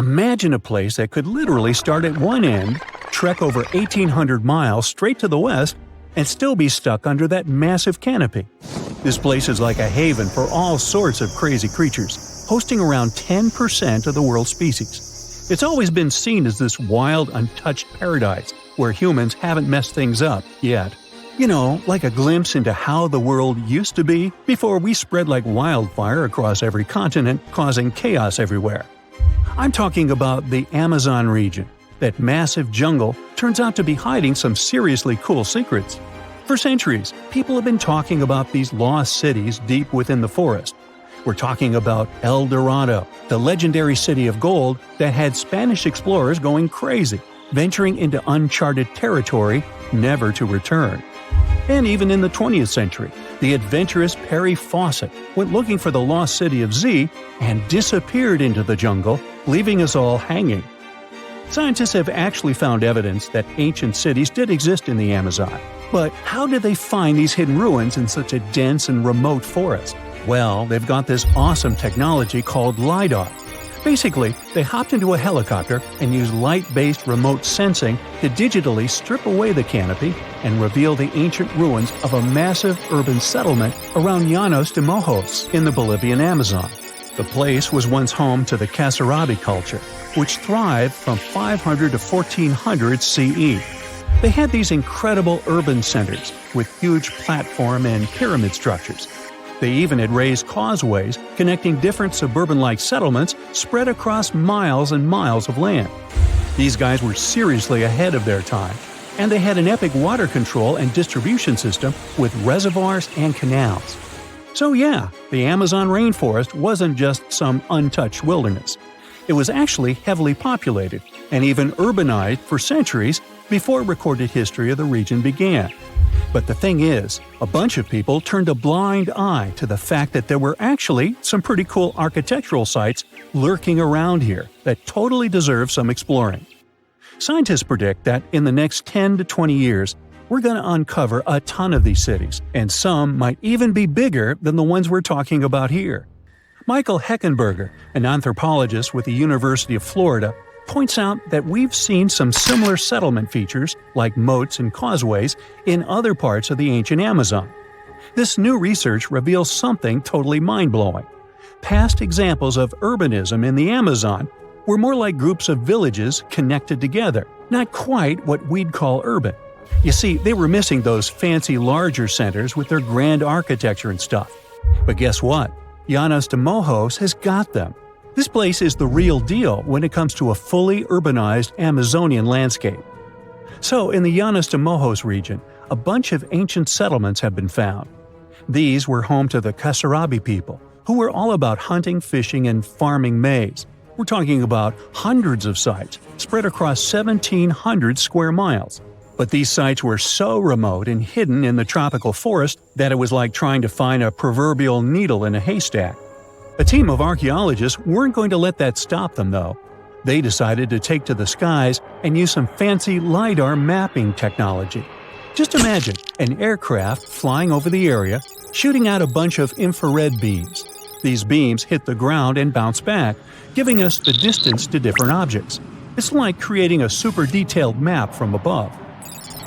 Imagine a place that could literally start at one end, trek over 1,800 miles straight to the west, and still be stuck under that massive canopy. This place is like a haven for all sorts of crazy creatures, hosting around 10% of the world's species. It's always been seen as this wild, untouched paradise where humans haven't messed things up yet. You know, like a glimpse into how the world used to be before we spread like wildfire across every continent, causing chaos everywhere. I'm talking about the Amazon region. That massive jungle turns out to be hiding some seriously cool secrets. For centuries, people have been talking about these lost cities deep within the forest. We're talking about El Dorado, the legendary city of gold that had Spanish explorers going crazy, venturing into uncharted territory, never to return. And even in the 20th century, the adventurous Percy Fawcett went looking for the lost city of Z and disappeared into the jungle, leaving us all hanging. Scientists have actually found evidence that ancient cities did exist in the Amazon. But how did they find these hidden ruins in such a dense and remote forest? Well, they've got this awesome technology called LiDAR. Basically, they hopped into a helicopter and used light-based remote sensing to digitally strip away the canopy and reveal the ancient ruins of a massive urban settlement around Llanos de Mojos in the Bolivian Amazon. The place was once home to the Casarabi culture, which thrived from 500 to 1400 CE. They had these incredible urban centers with huge platform and pyramid structures. They even had raised causeways connecting different suburban-like settlements spread across miles and miles of land. These guys were seriously ahead of their time, and they had an epic water control and distribution system with reservoirs and canals. So yeah, the Amazon rainforest wasn't just some untouched wilderness. It was actually heavily populated and even urbanized for centuries before recorded history of the region began. But the thing is, a bunch of people turned a blind eye to the fact that there were actually some pretty cool architectural sites lurking around here that totally deserve some exploring. Scientists predict that in the next 10 to 20 years, we're going to uncover a ton of these cities, and some might even be bigger than the ones we're talking about here. Michael Heckenberger, an anthropologist with the University of Florida, points out that we've seen some similar settlement features, like moats and causeways, in other parts of the ancient Amazon. This new research reveals something totally mind-blowing. Past examples of urbanism in the Amazon were more like groups of villages connected together, not quite what we'd call urban. You see, they were missing those fancy larger centers with their grand architecture and stuff. But guess what? Llanos de Mojos has got them. This place is the real deal when it comes to a fully urbanized Amazonian landscape. So, in the Llanos de Mojos region, a bunch of ancient settlements have been found. These were home to the Casarabi people, who were all about hunting, fishing, and farming maize. We're talking about hundreds of sites, spread across 1,700 square miles. But these sites were so remote and hidden in the tropical forest that it was like trying to find a proverbial needle in a haystack. A team of archaeologists weren't going to let that stop them, though. They decided to take to the skies and use some fancy LiDAR mapping technology. Just imagine an aircraft flying over the area, shooting out a bunch of infrared beams. These beams hit the ground and bounce back, giving us the distance to different objects. It's like creating a super detailed map from above.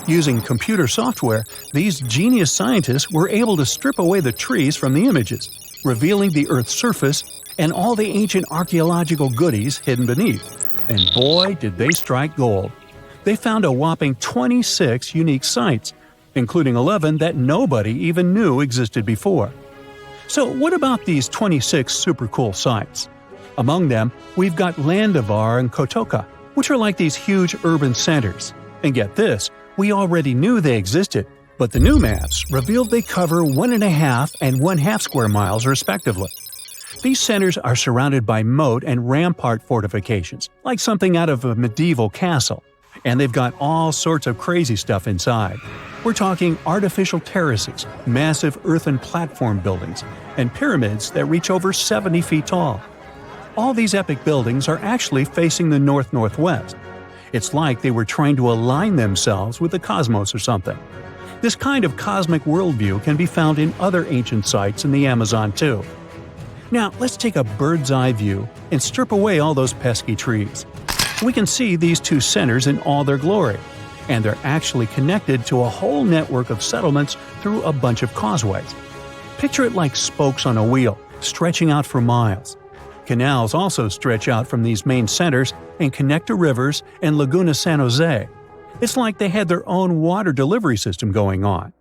Using computer software, these genius scientists were able to strip away the trees from the images, revealing the Earth's surface and all the ancient archaeological goodies hidden beneath. And boy, did they strike gold. They found a whopping 26 unique sites, including 11 that nobody even knew existed before. So what about these 26 super cool sites? Among them, we've got Landivar and Kotoka, which are like these huge urban centers. And get this, we already knew they existed, but the new maps revealed they cover 1.5 and 1/2 square miles respectively. These centers are surrounded by moat and rampart fortifications, like something out of a medieval castle. And they've got all sorts of crazy stuff inside. We're talking artificial terraces, massive earthen platform buildings, and pyramids that reach over 70 feet tall. All these epic buildings are actually facing the north-northwest. It's like they were trying to align themselves with the cosmos or something. This kind of cosmic worldview can be found in other ancient sites in the Amazon too. Now let's take a bird's eye view and strip away all those pesky trees. We can see these two centers in all their glory, and they're actually connected to a whole network of settlements through a bunch of causeways. Picture it like spokes on a wheel, stretching out for miles. Canals also stretch out from these main centers and connect to rivers and Laguna San Jose. It's like they had their own water delivery system going on.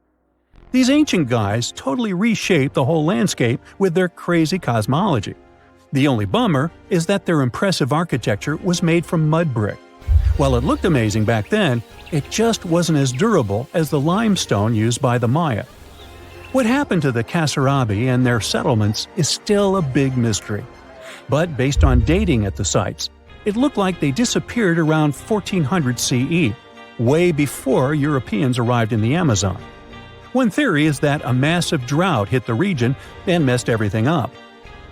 These ancient guys totally reshaped the whole landscape with their crazy cosmology. The only bummer is that their impressive architecture was made from mud brick. While it looked amazing back then, it just wasn't as durable as the limestone used by the Maya. What happened to the Kasarabi and their settlements is still a big mystery. But based on dating at the sites, it looked like they disappeared around 1400 CE, way before Europeans arrived in the Amazon. One theory is that a massive drought hit the region and messed everything up.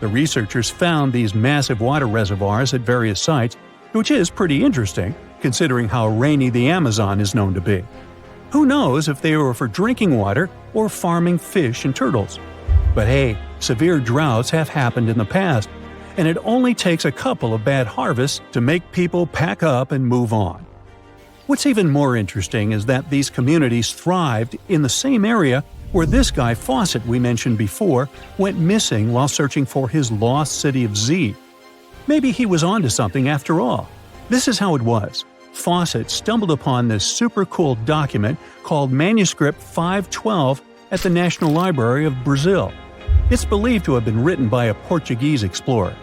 The researchers found these massive water reservoirs at various sites, which is pretty interesting, considering how rainy the Amazon is known to be. Who knows if they were for drinking water or farming fish and turtles? But hey, severe droughts have happened in the past, and it only takes a couple of bad harvests to make people pack up and move on. What's even more interesting is that these communities thrived in the same area where this guy Fawcett we mentioned before went missing while searching for his lost city of Z. Maybe he was onto something after all. This is how it was. Fawcett stumbled upon this super cool document called Manuscript 512 at the National Library of Brazil. It's believed to have been written by a Portuguese explorer.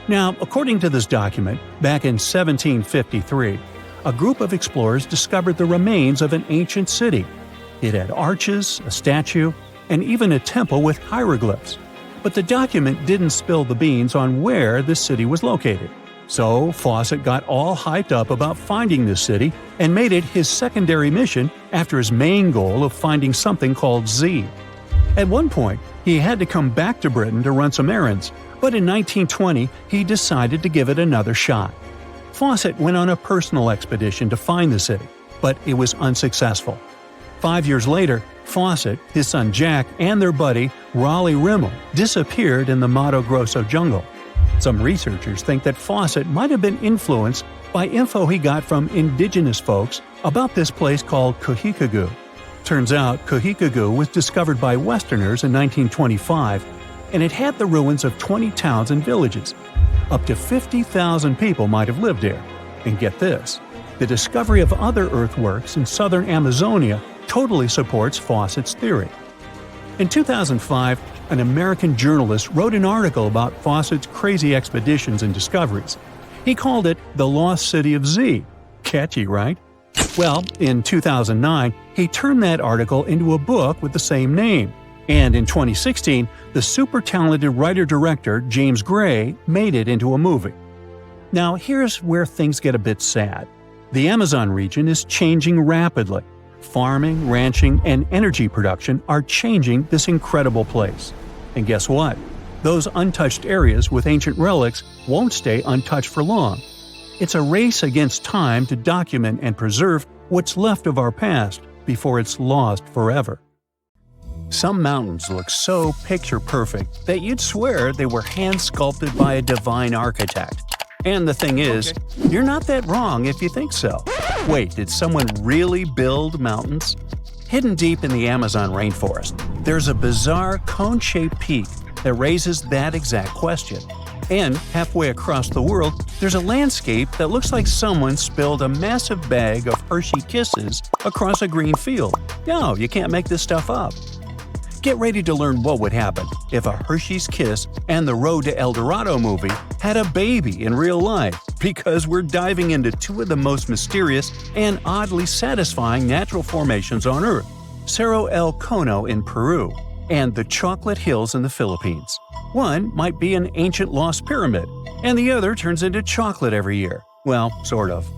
Now, according to this document, back in 1753, a group of explorers discovered the remains of an ancient city. It had arches, a statue, and even a temple with hieroglyphs. But the document didn't spill the beans on where this city was located. So Fawcett got all hyped up about finding this city and made it his secondary mission after his main goal of finding something called Z. At one point, he had to come back to Britain to run some errands, but in 1920 he decided to give it another shot. Fawcett went on a personal expedition to find the city, but it was unsuccessful. 5 years later, Fawcett, his son Jack, and their buddy Raleigh Rimmel disappeared in the Mato Grosso jungle. Some researchers think that Fawcett might have been influenced by info he got from indigenous folks about this place called Cujicagú. Turns out Cujicagú was discovered by Westerners in 1925, and it had the ruins of 20 towns and villages. Up to 50,000 people might have lived there. And get this, the discovery of other earthworks in southern Amazonia totally supports Fawcett's theory. In 2005, an American journalist wrote an article about Fawcett's crazy expeditions and discoveries. He called it The Lost City of Z. Catchy, right? Well, in 2009, he turned that article into a book with the same name. And in 2016, the super talented writer-director James Gray made it into a movie. Now, here's where things get a bit sad. The Amazon region is changing rapidly. Farming, ranching, and energy production are changing this incredible place. And guess what? Those untouched areas with ancient relics won't stay untouched for long. It's a race against time to document and preserve what's left of our past before it's lost forever. Some mountains look so picture-perfect that you'd swear they were hand-sculpted by a divine architect. And the thing is, you're not that wrong if you think so. Wait, did someone really build mountains? Hidden deep in the Amazon rainforest, there's a bizarre cone-shaped peak that raises that exact question. And halfway across the world, there's a landscape that looks like someone spilled a massive bag of Hershey Kisses across a green field. No, you can't make this stuff up. Get ready to learn what would happen if a Hershey's Kiss and the Road to El Dorado movie had a baby in real life, because we're diving into two of the most mysterious and oddly satisfying natural formations on Earth, Cerro El Cono in Peru and the Chocolate Hills in the Philippines. One might be an ancient lost pyramid, and the other turns into chocolate every year. Well, sort of.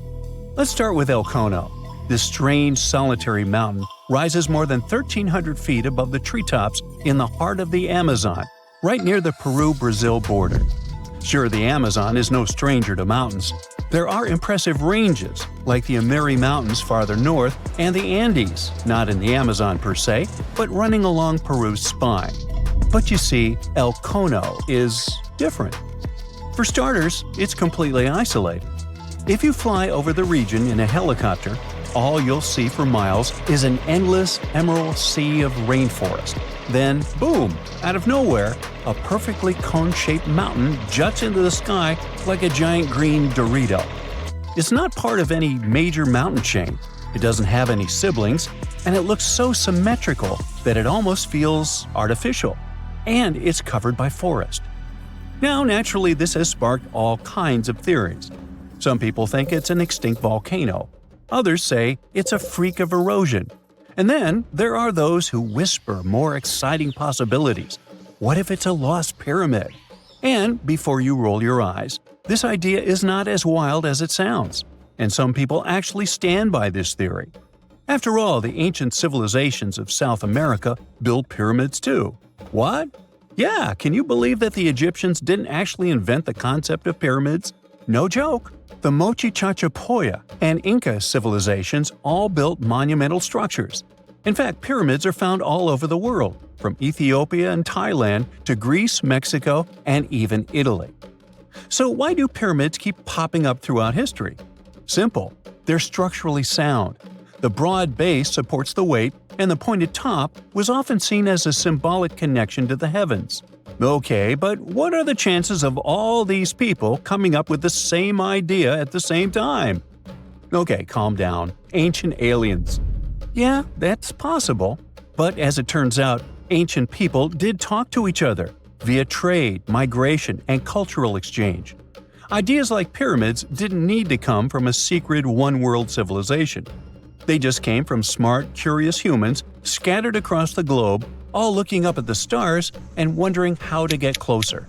Let's start with El Cono. This strange, solitary mountain rises more than 1,300 feet above the treetops in the heart of the Amazon, right near the Peru-Brazil border. Sure, the Amazon is no stranger to mountains. There are impressive ranges, like the Ameri Mountains farther north and the Andes, not in the Amazon per se, but running along Peru's spine. But you see, El Cono is different. For starters, it's completely isolated. If you fly over the region in a helicopter, all you'll see for miles is an endless emerald sea of rainforest. Then, boom, out of nowhere, a perfectly cone-shaped mountain juts into the sky like a giant green Dorito. It's not part of any major mountain chain, it doesn't have any siblings, and it looks so symmetrical that it almost feels artificial. And it's covered by forest. Now, naturally, this has sparked all kinds of theories. Some people think it's an extinct volcano. Others say it's a freak of erosion. And then there are those who whisper more exciting possibilities. What if it's a lost pyramid? And before you roll your eyes, this idea is not as wild as it sounds. And some people actually stand by this theory. After all, the ancient civilizations of South America built pyramids too. What? Yeah, can you believe that the Egyptians didn't actually invent the concept of pyramids? No joke. The Mochichachapoya and Inca civilizations all built monumental structures. In fact, pyramids are found all over the world, from Ethiopia and Thailand to Greece, Mexico, and even Italy. So why do pyramids keep popping up throughout history? Simple. They're structurally sound. The broad base supports the weight, and the pointed top was often seen as a symbolic connection to the heavens. Okay, but what are the chances of all these people coming up with the same idea at the same time? Okay, calm down. Ancient aliens. Yeah, that's possible. But as it turns out, ancient people did talk to each other via trade, migration, and cultural exchange. Ideas like pyramids didn't need to come from a secret one-world civilization. They just came from smart, curious humans scattered across the globe, all looking up at the stars and wondering how to get closer.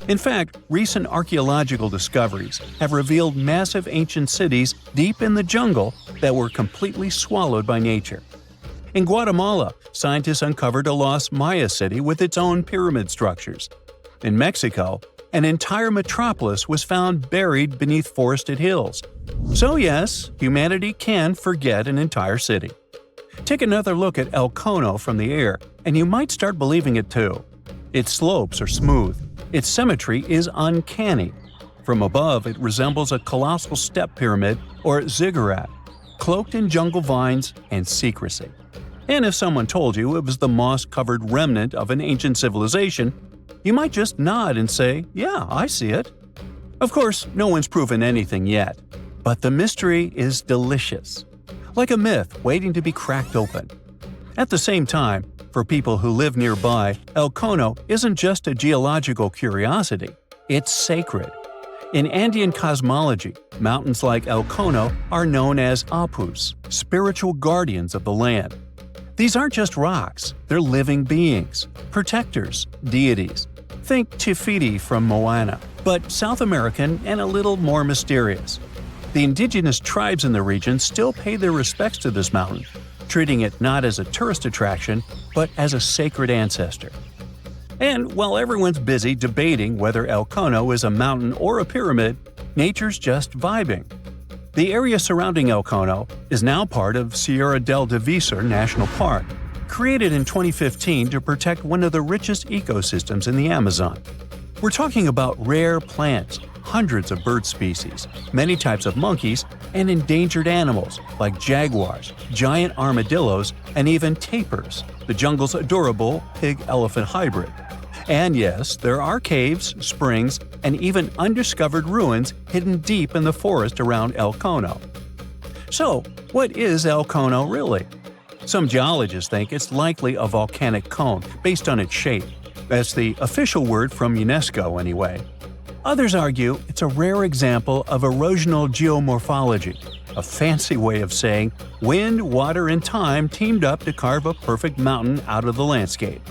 In fact, recent archaeological discoveries have revealed massive ancient cities deep in the jungle that were completely swallowed by nature. In Guatemala, scientists uncovered a lost Maya city with its own pyramid structures. In Mexico, an entire metropolis was found buried beneath forested hills. So yes, humanity can forget an entire city. Take another look at El Cono from the air, and you might start believing it too. Its slopes are smooth. Its symmetry is uncanny. From above, it resembles a colossal step pyramid or ziggurat, cloaked in jungle vines and secrecy. And if someone told you it was the moss-covered remnant of an ancient civilization, you might just nod and say, "Yeah, I see it." Of course, no one's proven anything yet. But the mystery is delicious. Like a myth waiting to be cracked open. At the same time, for people who live nearby, El Cono isn't just a geological curiosity, it's sacred. In Andean cosmology, mountains like El Cono are known as apus, spiritual guardians of the land. These aren't just rocks, they're living beings, protectors, deities. Think Tifiti from Moana, but South American and a little more mysterious. The indigenous tribes in the region still pay their respects to this mountain, treating it not as a tourist attraction, but as a sacred ancestor. And while everyone's busy debating whether El Cono is a mountain or a pyramid, nature's just vibing. The area surrounding El Cono is now part of Sierra del Divisor National Park, created in 2015 to protect one of the richest ecosystems in the Amazon. We're talking about rare plants, hundreds of bird species, many types of monkeys, and endangered animals like jaguars, giant armadillos, and even tapirs, the jungle's adorable pig-elephant hybrid. And yes, there are caves, springs, and even undiscovered ruins hidden deep in the forest around El Cono. So, what is El Cono really? Some geologists think it's likely a volcanic cone based on its shape. That's the official word from UNESCO anyway. Others argue it's a rare example of erosional geomorphology, a fancy way of saying wind, water, and time teamed up to carve a perfect mountain out of the landscape.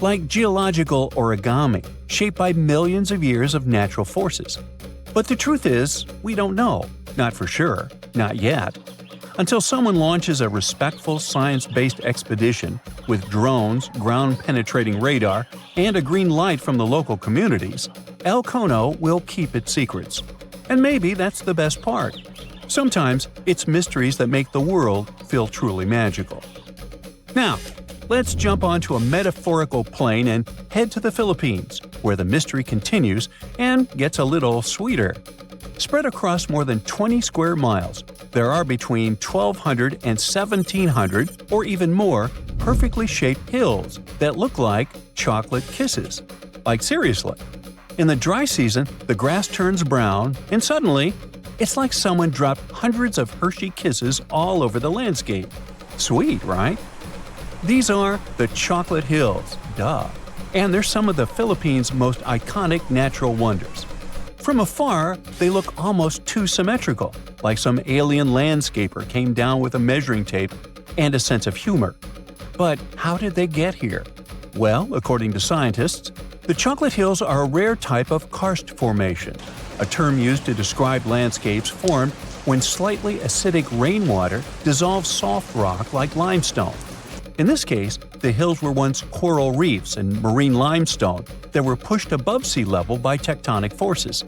Like geological origami, shaped by millions of years of natural forces. But the truth is, we don't know. Not for sure. Not yet. Until someone launches a respectful science-based expedition with drones, ground-penetrating radar, and a green light from the local communities, El Cono will keep its secrets. And maybe that's the best part. Sometimes it's mysteries that make the world feel truly magical. Now, let's jump onto a metaphorical plane and head to the Philippines, where the mystery continues and gets a little sweeter. Spread across more than 20 square miles, there are between 1,200 and 1,700, or even more, perfectly shaped hills that look like chocolate kisses. Like seriously. In the dry season, the grass turns brown, and suddenly, it's like someone dropped hundreds of Hershey kisses all over the landscape. Sweet, right? These are the Chocolate Hills, duh. And they're some of the Philippines' most iconic natural wonders. From afar, they look almost too symmetrical, like some alien landscaper came down with a measuring tape and a sense of humor. But how did they get here? Well, according to scientists, the Chocolate Hills are a rare type of karst formation, a term used to describe landscapes formed when slightly acidic rainwater dissolves soft rock like limestone. In this case, the hills were once coral reefs and marine limestone that were pushed above sea level by tectonic forces.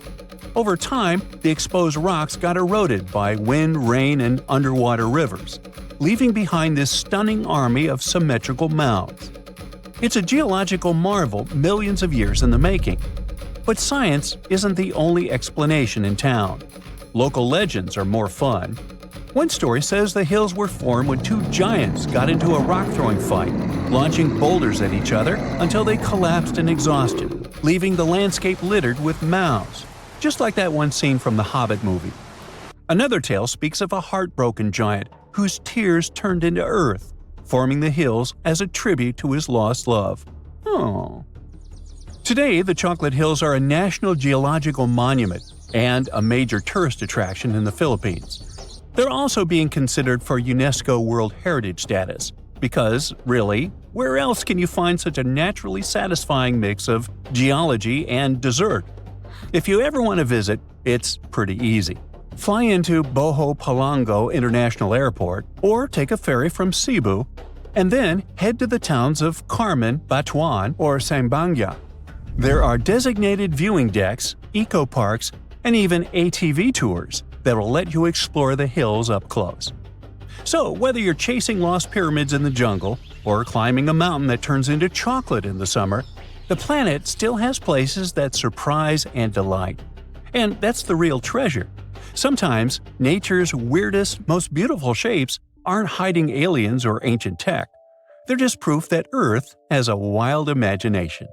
Over time, the exposed rocks got eroded by wind, rain, and underwater rivers, leaving behind this stunning army of symmetrical mounds. It's a geological marvel millions of years in the making. But science isn't the only explanation in town. Local legends are more fun. One story says the hills were formed when two giants got into a rock-throwing fight, launching boulders at each other until they collapsed in exhaustion, leaving the landscape littered with mounds, just like that one scene from the Hobbit movie. Another tale speaks of a heartbroken giant whose tears turned into earth, forming the hills as a tribute to his lost love. Oh. Today, the Chocolate Hills are a National Geological Monument and a major tourist attraction in the Philippines. They're also being considered for UNESCO World Heritage status, because, really, where else can you find such a naturally satisfying mix of geology and dessert? If you ever want to visit, it's pretty easy. Fly into Boho Palango International Airport or take a ferry from Cebu, and then head to the towns of Carmen, Batuan, or Sambanga. There are designated viewing decks, eco-parks, and even ATV tours that will let you explore the hills up close. So, whether you're chasing lost pyramids in the jungle or climbing a mountain that turns into chocolate in the summer, the planet still has places that surprise and delight. And that's the real treasure. Sometimes, nature's weirdest, most beautiful shapes aren't hiding aliens or ancient tech. They're just proof that Earth has a wild imagination.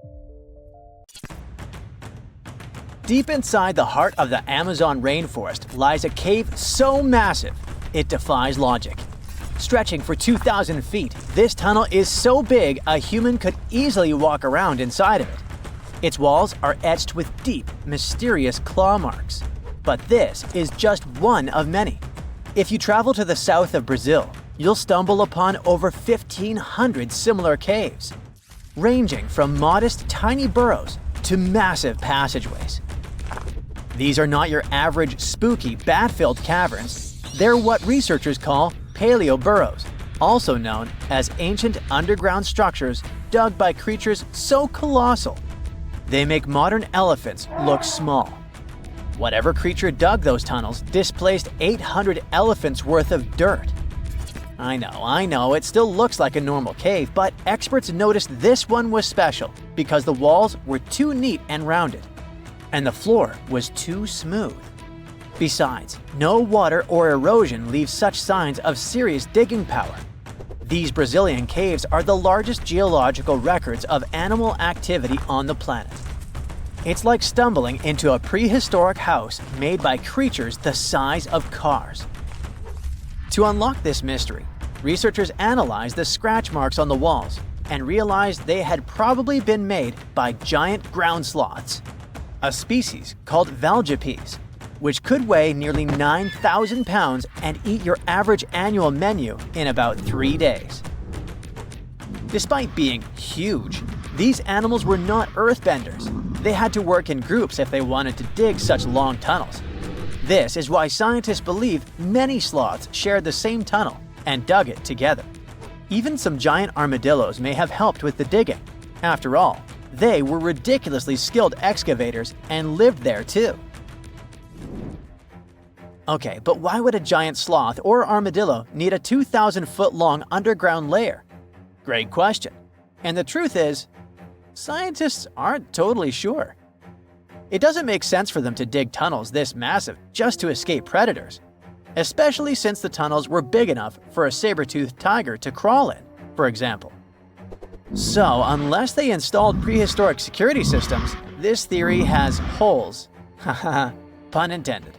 Deep inside the heart of the Amazon rainforest lies a cave so massive, it defies logic. Stretching for 2,000 feet, this tunnel is so big a human could easily walk around inside of it. Its walls are etched with deep, mysterious claw marks. But this is just one of many. If you travel to the south of Brazil, you'll stumble upon over 1,500 similar caves, ranging from modest tiny burrows to massive passageways. These are not your average spooky, bat-filled caverns. They're what researchers call paleo-burrows, also known as ancient underground structures dug by creatures so colossal, they make modern elephants look small. Whatever creature dug those tunnels displaced 800 elephants worth of dirt. I know, it still looks like a normal cave, but experts noticed this one was special because the walls were too neat and rounded, and the floor was too smooth. Besides, no water or erosion leaves such signs of serious digging power. These Brazilian caves are the largest geological records of animal activity on the planet. It's like stumbling into a prehistoric house made by creatures the size of cars. To unlock this mystery, researchers analyzed the scratch marks on the walls and realized they had probably been made by giant ground sloths, a species called valgipes, which could weigh nearly 9,000 pounds and eat your average annual menu in about 3 days. Despite being huge, these animals were not earthbenders. They had to work in groups if they wanted to dig such long tunnels. This is why scientists believe many sloths shared the same tunnel and dug it together. Even some giant armadillos may have helped with the digging. After all, they were ridiculously skilled excavators and lived there too. Okay, but why would a giant sloth or armadillo need a 2,000-foot-long underground lair? Great question. And the truth is, scientists aren't totally sure. It doesn't make sense for them to dig tunnels this massive just to escape predators, especially since the tunnels were big enough for a saber-toothed tiger to crawl in, for example. So, unless they installed prehistoric security systems, this theory has holes. Haha, pun intended.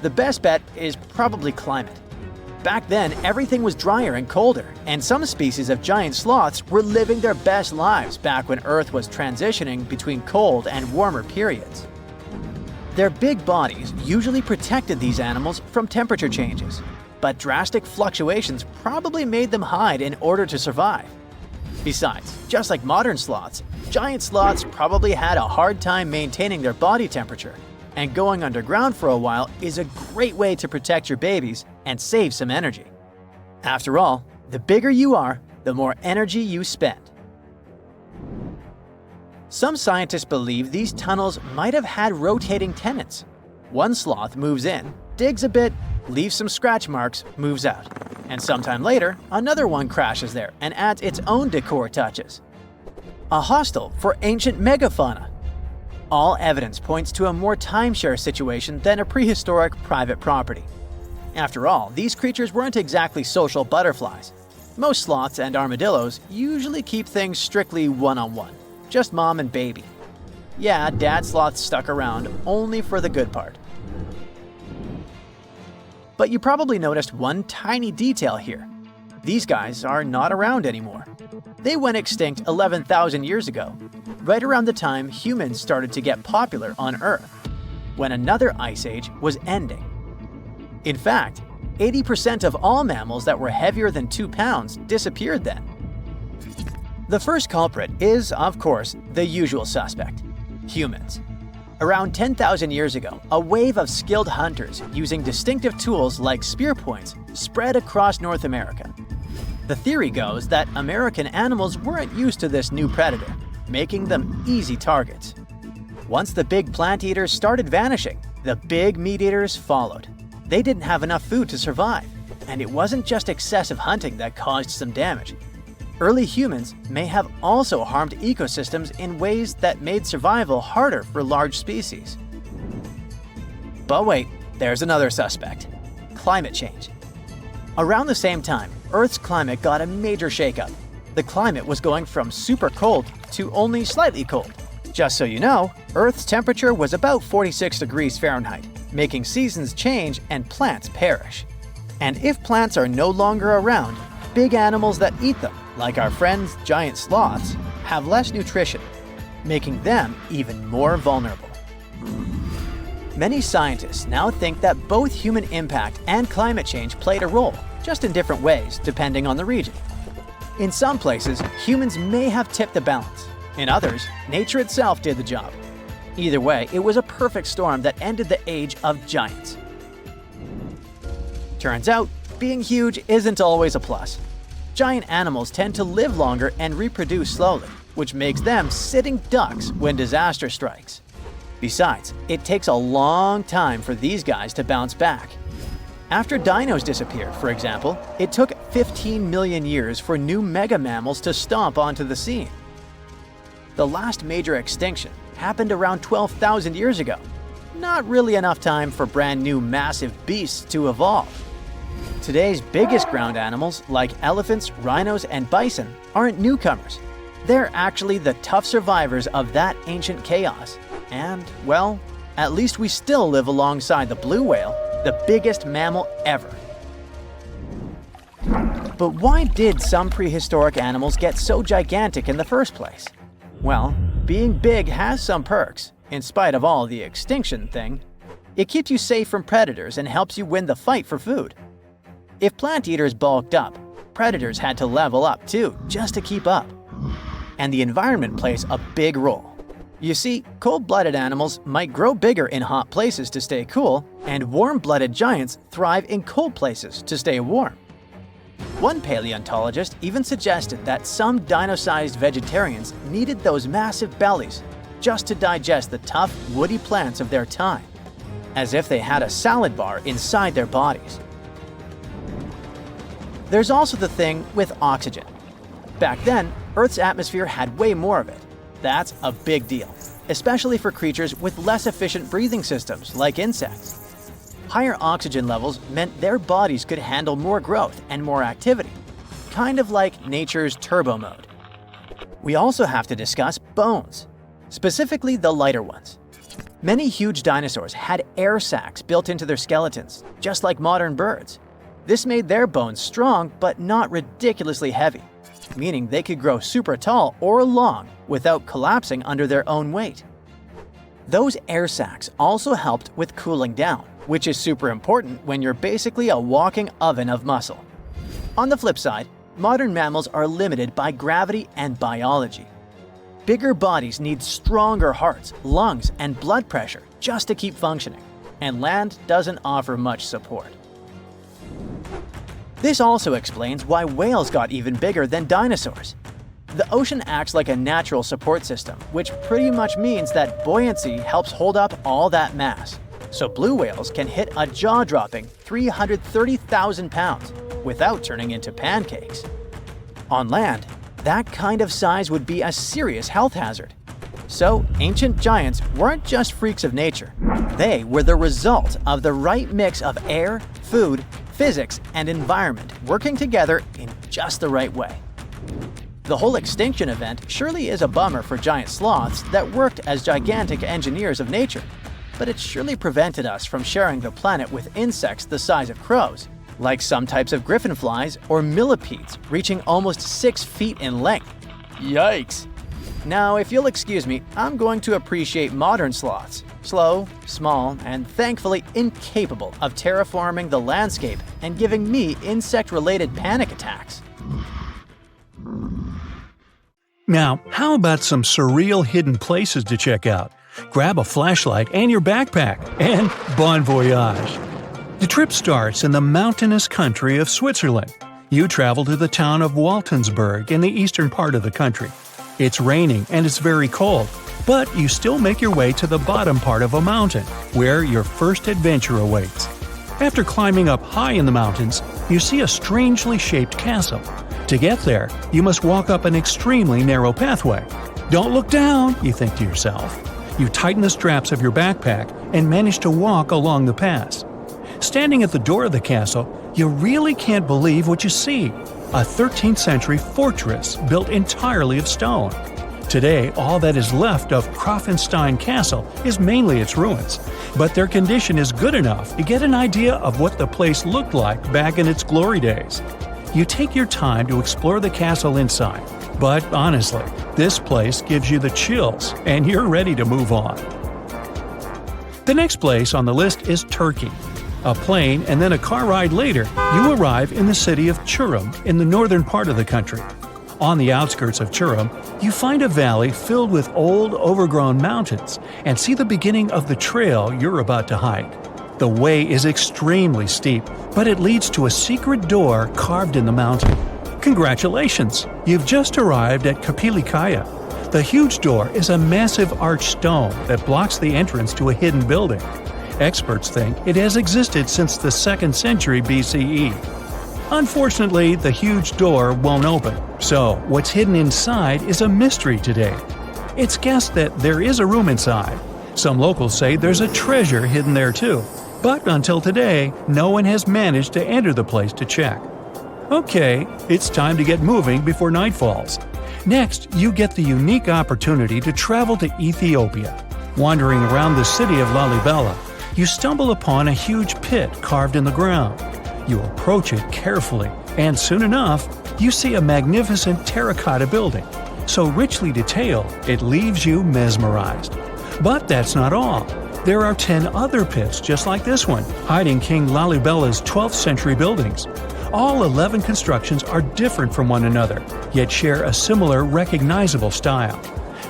The best bet is probably climate. Back then, everything was drier and colder, and some species of giant sloths were living their best lives back when Earth was transitioning between cold and warmer periods. Their big bodies usually protected these animals from temperature changes, but drastic fluctuations probably made them hide in order to survive. Besides, just like modern sloths, giant sloths probably had a hard time maintaining their body temperature, and going underground for a while is a great way to protect your babies and save some energy. After all, the bigger you are, the more energy you spend. Some scientists believe these tunnels might have had rotating tenants. One sloth moves in, digs a bit, leaves some scratch marks, moves out. And sometime later, another one crashes there and adds its own decor touches. A hostel for ancient megafauna. All evidence points to a more timeshare situation than a prehistoric private property. After all, these creatures weren't exactly social butterflies. Most sloths and armadillos usually keep things strictly one-on-one, just mom and baby. Yeah, dad sloth stuck around only for the good part. But you probably noticed one tiny detail here. These guys are not around anymore. They went extinct 11,000 years ago, right around the time humans started to get popular on Earth, when another ice age was ending. In fact, 80% of all mammals that were heavier than 2 pounds disappeared then. The first culprit is, of course, the usual suspect: humans. Around 10,000 years ago, a wave of skilled hunters using distinctive tools like spear points spread across North America. The theory goes that American animals weren't used to this new predator, making them easy targets. Once the big plant eaters started vanishing, the big meat eaters followed. They didn't have enough food to survive, and it wasn't just excessive hunting that caused some damage. Early humans may have also harmed ecosystems in ways that made survival harder for large species. But wait, there's another suspect: climate change. Around the same time, Earth's climate got a major shakeup. The climate was going from super cold to only slightly cold. Just so you know, Earth's temperature was about 46 degrees Fahrenheit, making seasons change and plants perish. And if plants are no longer around, big animals that eat them, like our friends giant sloths, have less nutrition, making them even more vulnerable. Many scientists now think that both human impact and climate change played a role, just in different ways depending on the region. In some places, humans may have tipped the balance. In others, nature itself did the job. Either way, it was a perfect storm that ended the age of giants. Turns out, being huge isn't always a plus. Giant animals tend to live longer and reproduce slowly, which makes them sitting ducks when disaster strikes. Besides, it takes a long time for these guys to bounce back. After dinos disappeared, for example, it took 15 million years for new mega-mammals to stomp onto the scene. The last major extinction happened around 12,000 years ago. Not really enough time for brand new massive beasts to evolve. Today's biggest ground animals, like elephants, rhinos, and bison, aren't newcomers. They're actually the tough survivors of that ancient chaos. And, well, at least we still live alongside the blue whale, the biggest mammal ever. But why did some prehistoric animals get so gigantic in the first place? Well, being big has some perks, in spite of all the extinction thing. It keeps you safe from predators and helps you win the fight for food. If plant eaters bulked up, predators had to level up too, just to keep up. And the environment plays a big role. You see, cold-blooded animals might grow bigger in hot places to stay cool, and warm-blooded giants thrive in cold places to stay warm. One paleontologist even suggested that some dino-sized vegetarians needed those massive bellies just to digest the tough, woody plants of their time, as if they had a salad bar inside their bodies. There's also the thing with oxygen. back then, Earth's atmosphere had way more of it. That's a big deal, especially for creatures with less efficient breathing systems, like insects. Higher oxygen levels meant their bodies could handle more growth and more activity, kind of like nature's turbo mode. We also have to discuss bones, specifically the lighter ones. Many huge dinosaurs had air sacs built into their skeletons, just like modern birds. This made their bones strong but not ridiculously heavy, meaning they could grow super tall or long without collapsing under their own weight. Those air sacs also helped with cooling down, which is super important when you're basically a walking oven of muscle. On the flip side, modern mammals are limited by gravity and biology. Bigger bodies need stronger hearts, lungs, and blood pressure just to keep functioning, and land doesn't offer much support. This also explains why whales got even bigger than dinosaurs. The ocean acts like a natural support system, which pretty much means that buoyancy helps hold up all that mass. So blue whales can hit a jaw-dropping 330,000 pounds without turning into pancakes. On land, that kind of size would be a serious health hazard. So ancient giants weren't just freaks of nature. They were the result of the right mix of air, food, physics, and environment working together in just the right way. The whole extinction event surely is a bummer for giant sloths that worked as gigantic engineers of nature, but it surely prevented us from sharing the planet with insects the size of crows, like some types of griffinflies or millipedes reaching almost 6 feet in length. Yikes! Now, if you'll excuse me, I'm going to appreciate modern sloths. Slow, small, and thankfully incapable of terraforming the landscape and giving me insect-related panic attacks. Now, how about some surreal hidden places to check out? Grab a flashlight and your backpack, and bon voyage! The trip starts in the mountainous country of Switzerland. You travel to the town of Waltensburg in the eastern part of the country. It's raining and it's very cold, but you still make your way to the bottom part of a mountain, where your first adventure awaits. After climbing up high in the mountains, you see a strangely shaped castle. To get there, you must walk up an extremely narrow pathway. Don't look down, you think to yourself. You tighten the straps of your backpack and manage to walk along the pass. Standing at the door of the castle, you really can't believe what you see. A 13th century fortress built entirely of stone. Today, all that is left of Krafenstein Castle is mainly its ruins, but their condition is good enough to get an idea of what the place looked like back in its glory days. You take your time to explore the castle inside, but honestly, this place gives you the chills and you're ready to move on. The next place on the list is Turkey. A plane and then a car ride later, you arrive in the city of Çorum in the northern part of the country. On the outskirts of Çorum, you find a valley filled with old, overgrown mountains and see the beginning of the trail you're about to hike. The way is extremely steep, but it leads to a secret door carved in the mountain. Congratulations! You've just arrived at Kapilikaya. The huge door is a massive arched stone that blocks the entrance to a hidden building. Experts think it has existed since the 2nd century BCE. Unfortunately, the huge door won't open, so what's hidden inside is a mystery today. It's guessed that there is a room inside. Some locals say there's a treasure hidden there too, but until today, no one has managed to enter the place to check. Okay, it's time to get moving before night falls. Next, you get the unique opportunity to travel to Ethiopia. Wandering around the city of Lalibela, you stumble upon a huge pit carved in the ground. You approach it carefully, and soon enough, you see a magnificent terracotta building. So richly detailed, it leaves you mesmerized. But that's not all. There are 10 other pits just like this one, hiding King Lalibela's 12th century buildings. All 11 constructions are different from one another, yet share a similar recognizable style.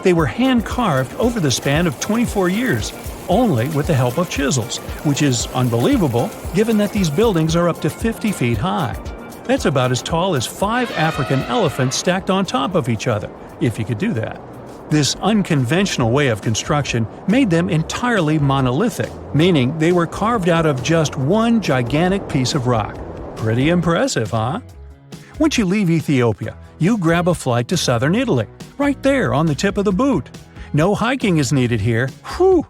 They were hand-carved over the span of 24 years, only with the help of chisels, which is unbelievable given that these buildings are up to 50 feet high. That's about as tall as 5 African elephants stacked on top of each other, if you could do that. This unconventional way of construction made them entirely monolithic, meaning they were carved out of just one gigantic piece of rock. Pretty impressive, huh? Once you leave Ethiopia, you grab a flight to southern Italy, right there on the tip of the boot. No hiking is needed here. Whew!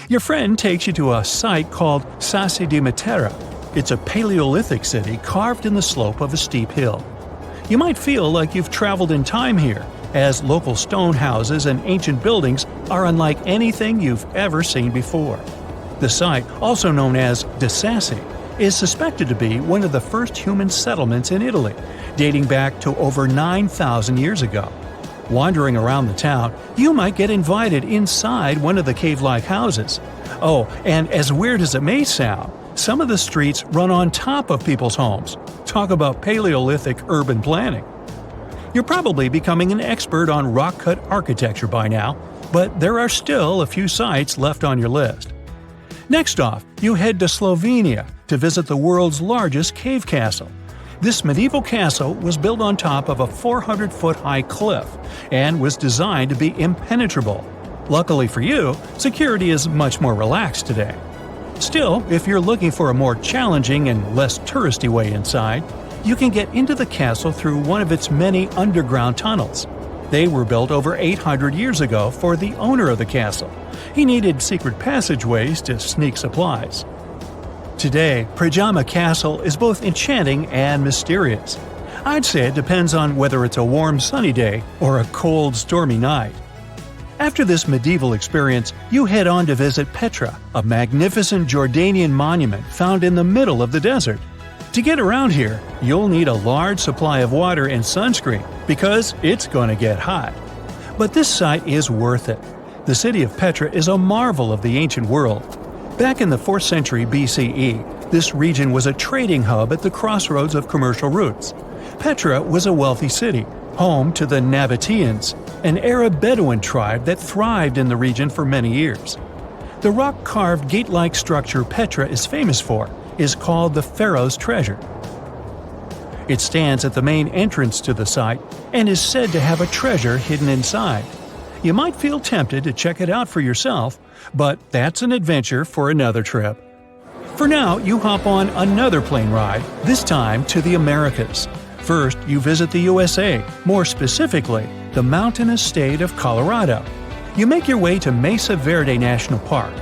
Your friend takes you to a site called Sassi di Matera. It's a Paleolithic city carved in the slope of a steep hill. You might feel like you've traveled in time here, as local stone houses and ancient buildings are unlike anything you've ever seen before. The site, also known as De Sassi, is suspected to be one of the first human settlements in Italy, dating back to over 9,000 years ago. Wandering around the town, you might get invited inside one of the cave-like houses. Oh, and as weird as it may sound, some of the streets run on top of people's homes. Talk about Paleolithic urban planning. You're probably becoming an expert on rock-cut architecture by now, but there are still a few sites left on your list. Next off, you head to Slovenia to visit the world's largest cave castle. This medieval castle was built on top of a 400-foot-high cliff and was designed to be impenetrable. Luckily for you, security is much more relaxed today. Still, if you're looking for a more challenging and less touristy way inside, you can get into the castle through one of its many underground tunnels. They were built over 800 years ago for the owner of the castle. He needed secret passageways to sneak supplies. Today, Pajama Castle is both enchanting and mysterious. I'd say it depends on whether it's a warm sunny day or a cold stormy night. After this medieval experience, you head on to visit Petra, a magnificent Jordanian monument found in the middle of the desert. To get around here, you'll need a large supply of water and sunscreen because it's going to get hot. But this site is worth it. The city of Petra is a marvel of the ancient world. Back in the 4th century BCE, this region was a trading hub at the crossroads of commercial routes. Petra was a wealthy city, home to the Nabateans, an Arab Bedouin tribe that thrived in the region for many years. The rock-carved gate-like structure Petra is famous for is called the Pharaoh's Treasure. It stands at the main entrance to the site and is said to have a treasure hidden inside. You might feel tempted to check it out for yourself, but that's an adventure for another trip. For now, you hop on another plane ride, this time to the Americas. First, you visit the USA, more specifically, the mountainous state of Colorado. You make your way to Mesa Verde National Park.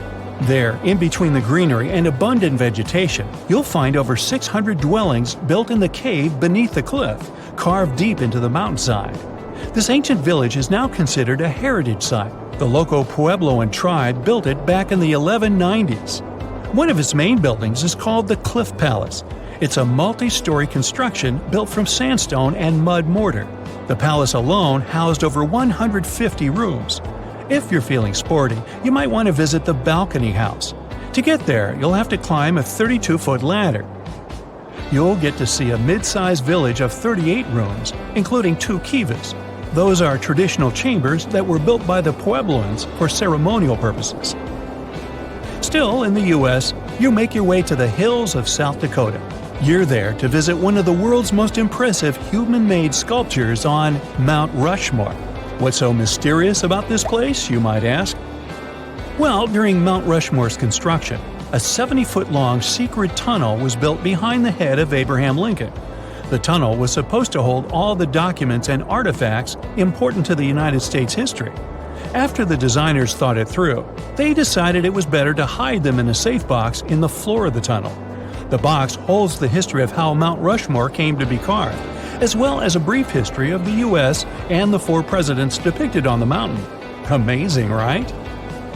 There, in between the greenery and abundant vegetation, you'll find over 600 dwellings built in the cave beneath the cliff, carved deep into the mountainside. This ancient village is now considered a heritage site. The local Puebloan tribe built it back in the 1190s. One of its main buildings is called the Cliff Palace. It's a multi-story construction built from sandstone and mud mortar. The palace alone housed over 150 rooms. If you're feeling sporty, you might want to visit the Balcony House. To get there, you'll have to climb a 32-foot ladder. You'll get to see a mid-sized village of 38 rooms, including 2 kivas. Those are traditional chambers that were built by the Puebloans for ceremonial purposes. Still, in the U.S., you make your way to the hills of South Dakota. You're there to visit one of the world's most impressive human-made sculptures on Mount Rushmore. What's so mysterious about this place, you might ask? Well, during Mount Rushmore's construction, a 70-foot-long secret tunnel was built behind the head of Abraham Lincoln. The tunnel was supposed to hold all the documents and artifacts important to the United States history. After the designers thought it through, they decided it was better to hide them in a safe box in the floor of the tunnel. The box holds the history of how Mount Rushmore came to be carved, as well as a brief history of the U.S. and the 4 presidents depicted on the mountain. Amazing, right?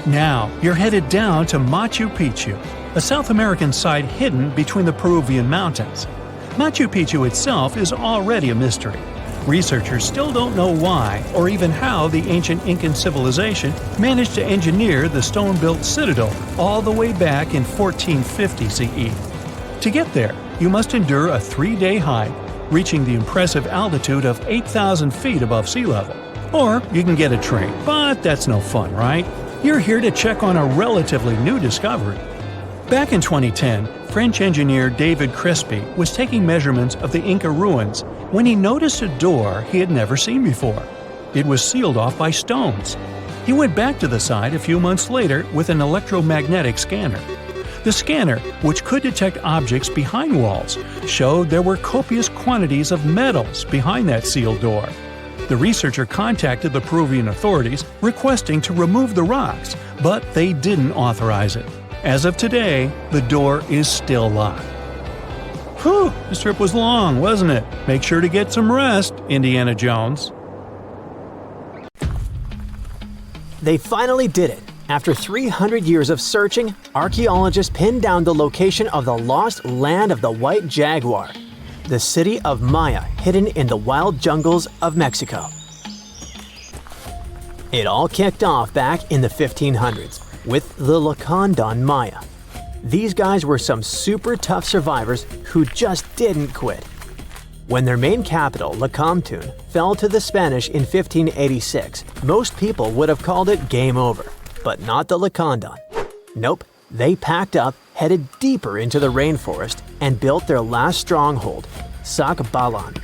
Now, you're headed down to Machu Picchu, a South American site hidden between the Peruvian mountains. Machu Picchu itself is already a mystery. Researchers still don't know why or even how the ancient Incan civilization managed to engineer the stone-built citadel all the way back in 1450 CE. To get there, you must endure a 3-day hike, reaching the impressive altitude of 8,000 feet above sea level. Or you can get a train, but that's no fun, right? You're here to check on a relatively new discovery. Back in 2010, French engineer David Crespi was taking measurements of the Inca ruins when he noticed a door he had never seen before. It was sealed off by stones. He went back to the site a few months later with an electromagnetic scanner. The scanner, which could detect objects behind walls, showed there were copious quantities of metals behind that sealed door. The researcher contacted the Peruvian authorities requesting to remove the rocks, but they didn't authorize it. As of today, the door is still locked. Whew, this trip was long, wasn't it? Make sure to get some rest, Indiana Jones. They finally did it. After 300 years of searching, archaeologists pinned down the location of the lost land of the white jaguar, the city of Maya hidden in the wild jungles of Mexico. It all kicked off back in the 1500s with the Lacandon Maya. These guys were some super tough survivors who just didn't quit. When their main capital, Lacamtun, fell to the Spanish in 1586, most people would have called it game over. But not the Lacandon. Nope, they packed up, headed deeper into the rainforest, and built their last stronghold, Sak Balan.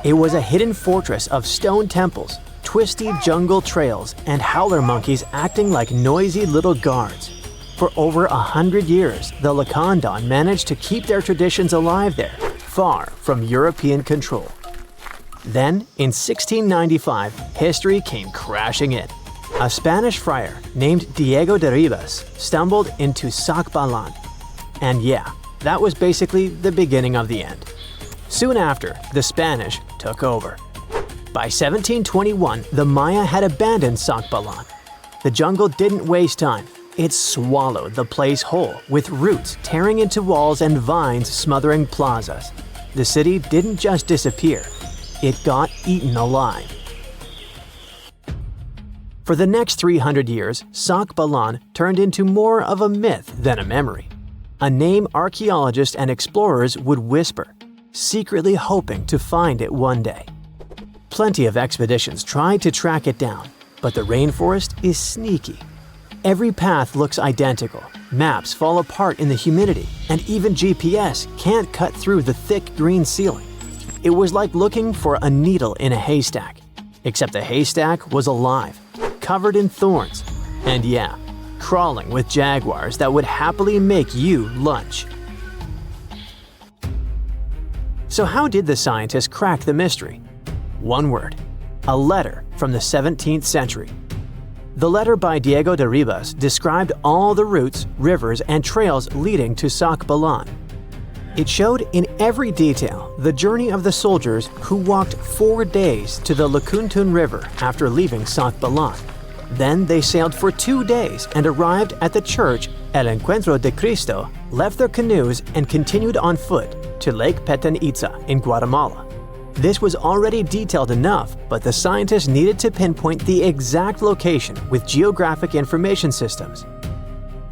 It was a hidden fortress of stone temples, twisty jungle trails, and howler monkeys acting like noisy little guards. For over 100 years, the Lacandon managed to keep their traditions alive there, far from European control. Then, in 1695, history came crashing in. A Spanish friar named Diego de Ribas stumbled into Sak Balan. And yeah, that was basically the beginning of the end. Soon after, the Spanish took over. By 1721, the Maya had abandoned Sak Balan. The jungle didn't waste time. It swallowed the place whole, with roots tearing into walls and vines smothering plazas. The city didn't just disappear, it got eaten alive. For the next 300 years, Sak Balan turned into more of a myth than a memory. A name archaeologists and explorers would whisper, secretly hoping to find it one day. Plenty of expeditions tried to track it down, but the rainforest is sneaky. Every path looks identical, maps fall apart in the humidity, and even GPS can't cut through the thick green ceiling. It was like looking for a needle in a haystack, except the haystack was alive, covered in thorns, and yeah, crawling with jaguars that would happily make you lunch. So how did the scientists crack the mystery? One word: a letter from the 17th century. The letter by Diego de Ribas described all the routes, rivers, and trails leading to Sak Balan. It showed in every detail the journey of the soldiers who walked 4 days to the Lacandon River after leaving Sak Balan. Then they sailed for 2 days and arrived at the church El Encuentro de Cristo, left their canoes, and continued on foot to Lake Petén Itzá in Guatemala. This was already detailed enough, but the scientists needed to pinpoint the exact location with geographic information systems.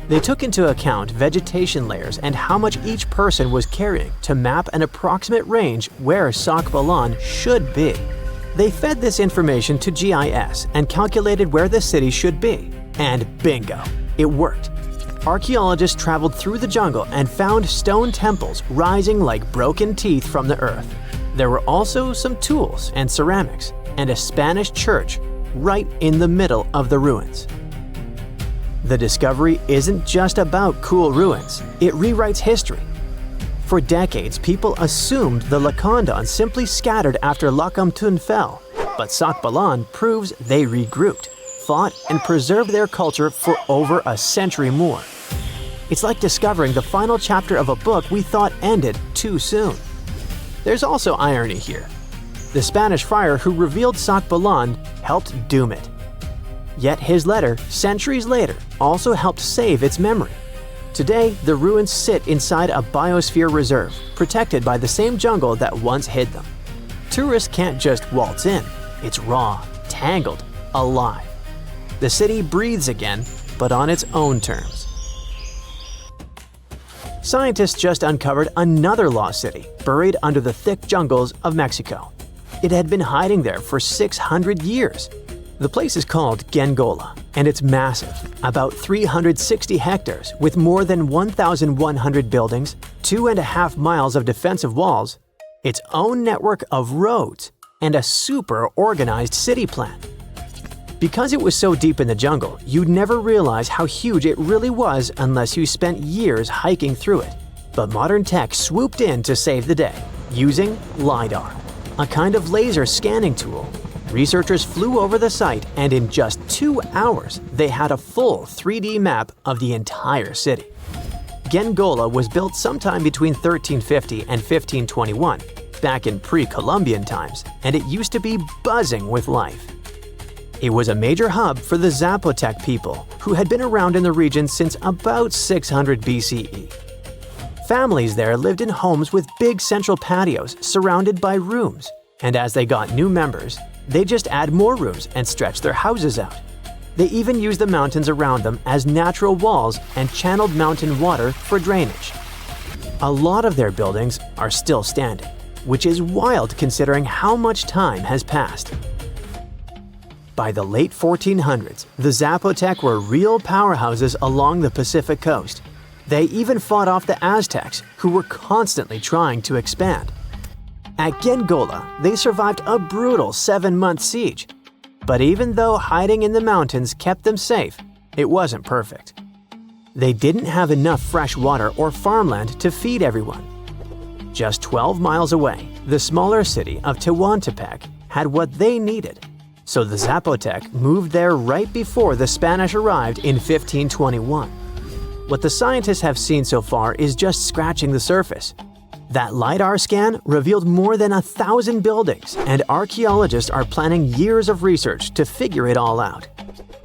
They took into account vegetation layers and how much each person was carrying to map an approximate range where Sak Balan should be. They fed this information to GIS and calculated where the city should be. And bingo, it worked. Archaeologists traveled through the jungle and found stone temples rising like broken teeth from the earth. There were also some tools and ceramics, and a Spanish church right in the middle of the ruins. The discovery isn't just about cool ruins, it rewrites history. For decades, people assumed the Lacandon simply scattered after Lacamtun fell, but Sak Balan proves they regrouped, fought, and preserved their culture for over a century more. It's like discovering the final chapter of a book we thought ended too soon. There's also irony here. The Spanish friar who revealed Sak Balan helped doom it. Yet his letter, centuries later, also helped save its memory. Today, the ruins sit inside a biosphere reserve, protected by the same jungle that once hid them. Tourists can't just waltz in. It's raw, tangled, alive. The city breathes again, but on its own terms. Scientists just uncovered another lost city, buried under the thick jungles of Mexico. It had been hiding there for 600 years. The place is called Gengola, and it's massive, about 360 hectares with more than 1,100 buildings, 2.5 miles of defensive walls, its own network of roads, and a super organized city plan. Because it was so deep in the jungle, you'd never realize how huge it really was unless you spent years hiking through it. But modern tech swooped in to save the day, using LiDAR, a kind of laser scanning tool. Researchers flew over the site, and in just 2 hours, they had a full 3D map of the entire city. Gengola was built sometime between 1350 and 1521, back in pre-Columbian times, and it used to be buzzing with life. It was a major hub for the Zapotec people, who had been around in the region since about 600 BCE. Families there lived in homes with big central patios surrounded by rooms, and as they got new members, they just add more rooms and stretch their houses out. They even used the mountains around them as natural walls and channeled mountain water for drainage. A lot of their buildings are still standing, which is wild considering how much time has passed. By the late 1400s, the Zapotec were real powerhouses along the Pacific coast. They even fought off the Aztecs, who were constantly trying to expand. At Gengola, they survived a brutal 7-month siege. But even though hiding in the mountains kept them safe, it wasn't perfect. They didn't have enough fresh water or farmland to feed everyone. Just 12 miles away, the smaller city of Tehuantepec had what they needed. So the Zapotec moved there right before the Spanish arrived in 1521. What the scientists have seen so far is just scratching the surface. That LiDAR scan revealed more than 1,000 buildings, and archaeologists are planning years of research to figure it all out.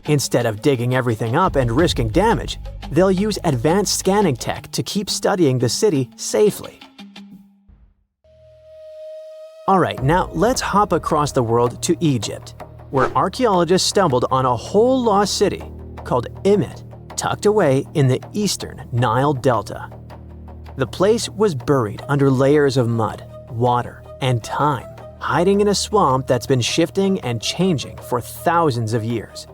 Instead of digging everything up and risking damage, they'll use advanced scanning tech to keep studying the city safely. Alright, now let's hop across the world to Egypt, where archaeologists stumbled on a whole lost city called Imet, tucked away in the eastern Nile Delta. The place was buried under layers of mud, water, and time, hiding in a swamp that's been shifting and changing for thousands of years.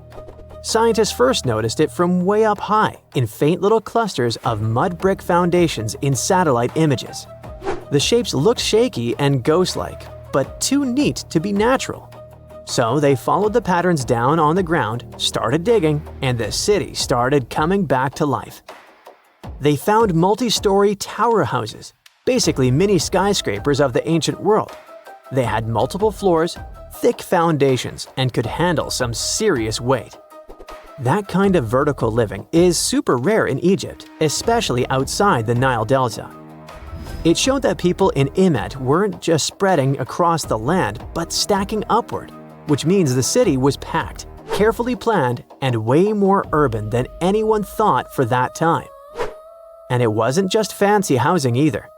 Scientists first noticed it from way up high in faint little clusters of mud brick foundations in satellite images. The shapes looked shaky and ghost-like, but too neat to be natural. So they followed the patterns down on the ground, started digging, and the city started coming back to life. They found multi-story tower houses, basically mini skyscrapers of the ancient world. They had multiple floors, thick foundations, and could handle some serious weight. That kind of vertical living is super rare in Egypt, especially outside the Nile Delta. It showed that people in Imet weren't just spreading across the land, but stacking upward, which means the city was packed, carefully planned, and way more urban than anyone thought for that time. And it wasn't just fancy housing either.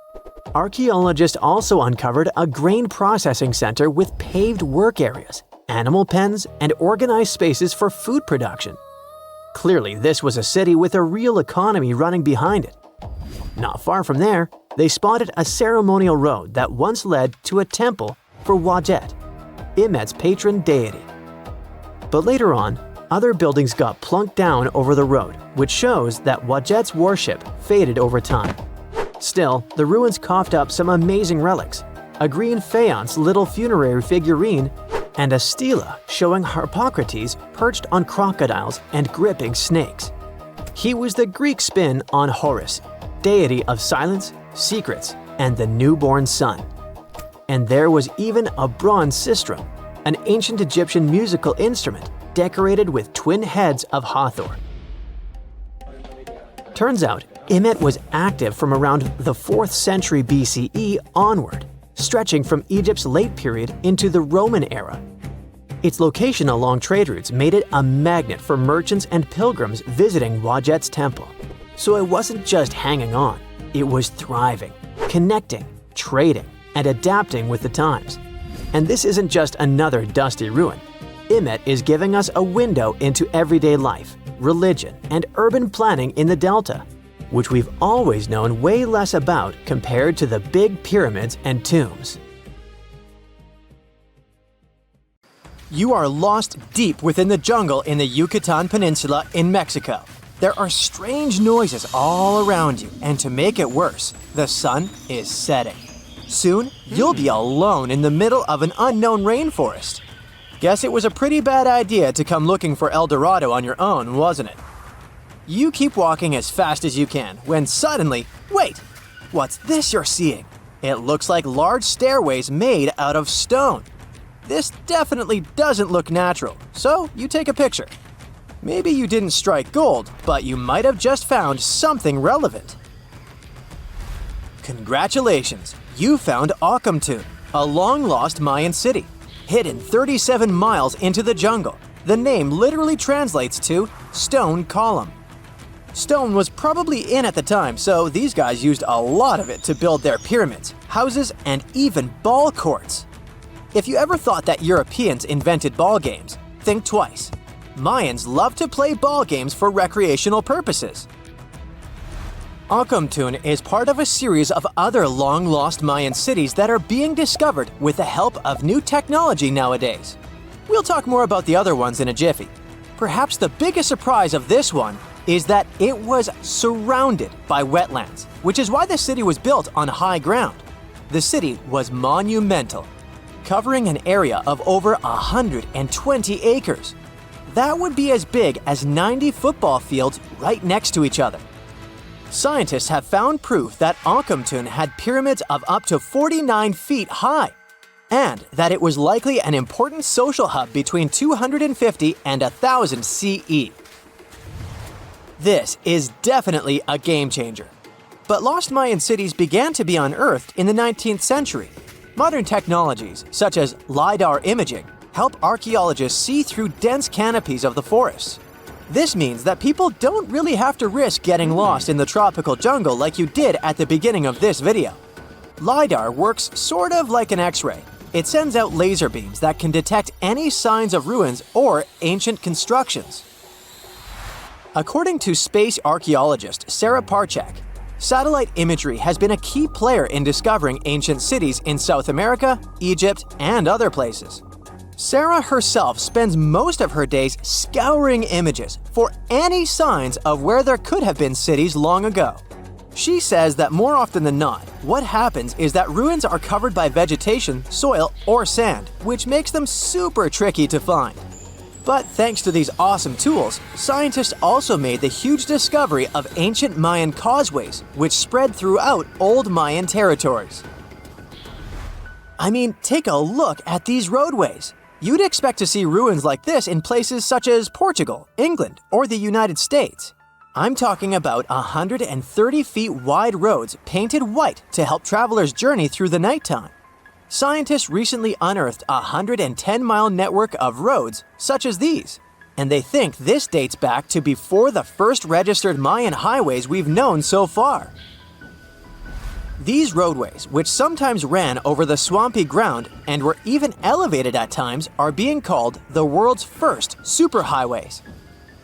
Archaeologists also uncovered a grain processing center with paved work areas, animal pens, and organized spaces for food production. Clearly, this was a city with a real economy running behind it. Not far from there, they spotted a ceremonial road that once led to a temple for Wadjet, Imet's patron deity. But later on, other buildings got plunked down over the road, which shows that Wadjet's worship faded over time. Still, the ruins coughed up some amazing relics, a green faience little funerary figurine, and a stela showing Harpocrates perched on crocodiles and gripping snakes. He was the Greek spin on Horus, deity of silence, secrets, and the newborn sun. And there was even a bronze sistrum, an ancient Egyptian musical instrument decorated with twin heads of Hathor. Turns out, Imet was active from around the 4th century BCE onward, stretching from Egypt's late period into the Roman era. Its location along trade routes made it a magnet for merchants and pilgrims visiting Wadjet's temple. So it wasn't just hanging on, it was thriving, connecting, trading, and adapting with the times. And this isn't just another dusty ruin. Imet is giving us a window into everyday life, religion, and urban planning in the Delta, which we've always known way less about compared to the big pyramids and tombs. You are lost deep within the jungle in the Yucatan Peninsula in Mexico. There are strange noises all around you, and to make it worse, the sun is setting. Soon, you'll be alone in the middle of an unknown rainforest. Guess it was a pretty bad idea to come looking for El Dorado on your own, wasn't it? You keep walking as fast as you can when suddenly, wait! What's this you're seeing? It looks like large stairways made out of stone. This definitely doesn't look natural, so you take a picture. Maybe you didn't strike gold, but you might have just found something relevant. Congratulations! You found Ocumtun, a long-lost Mayan city, hidden 37 miles into the jungle. The name literally translates to stone column. Stone was probably in at the time, so these guys used a lot of it to build their pyramids, houses, and even ball courts. If you ever thought that Europeans invented ball games, think twice. Mayans loved to play ball games for recreational purposes. Ocumtun is part of a series of other long-lost Mayan cities that are being discovered with the help of new technology nowadays. We'll talk more about the other ones in a jiffy. Perhaps the biggest surprise of this one is that it was surrounded by wetlands, which is why the city was built on high ground. The city was monumental, covering an area of over 120 acres. That would be as big as 90 football fields right next to each other. Scientists have found proof that Ocumtun had pyramids of up to 49 feet high, and that it was likely an important social hub between 250 and 1000 CE. This is definitely a game changer. But lost Mayan cities began to be unearthed in the 19th century. Modern technologies, such as LiDAR imaging, help archaeologists see through dense canopies of the forests. This means that people don't really have to risk getting lost in the tropical jungle like you did at the beginning of this video. LiDAR works sort of like an X-ray. It sends out laser beams that can detect any signs of ruins or ancient constructions. According to space archaeologist Sarah Parchak, satellite imagery has been a key player in discovering ancient cities in South America, Egypt, and other places. Sarah herself spends most of her days scouring images for any signs of where there could have been cities long ago. She says that more often than not, what happens is that ruins are covered by vegetation, soil, or sand, which makes them super tricky to find. But thanks to these awesome tools, scientists also made the huge discovery of ancient Mayan causeways, which spread throughout old Mayan territories. I mean, take a look at these roadways. You'd expect to see ruins like this in places such as Portugal, England, or the United States. I'm talking about 130 feet wide roads painted white to help travelers journey through the nighttime. Scientists recently unearthed a 110-mile network of roads such as these, and they think this dates back to before the first registered Mayan highways we've known so far. These roadways, which sometimes ran over the swampy ground and were even elevated at times, are being called the world's first superhighways.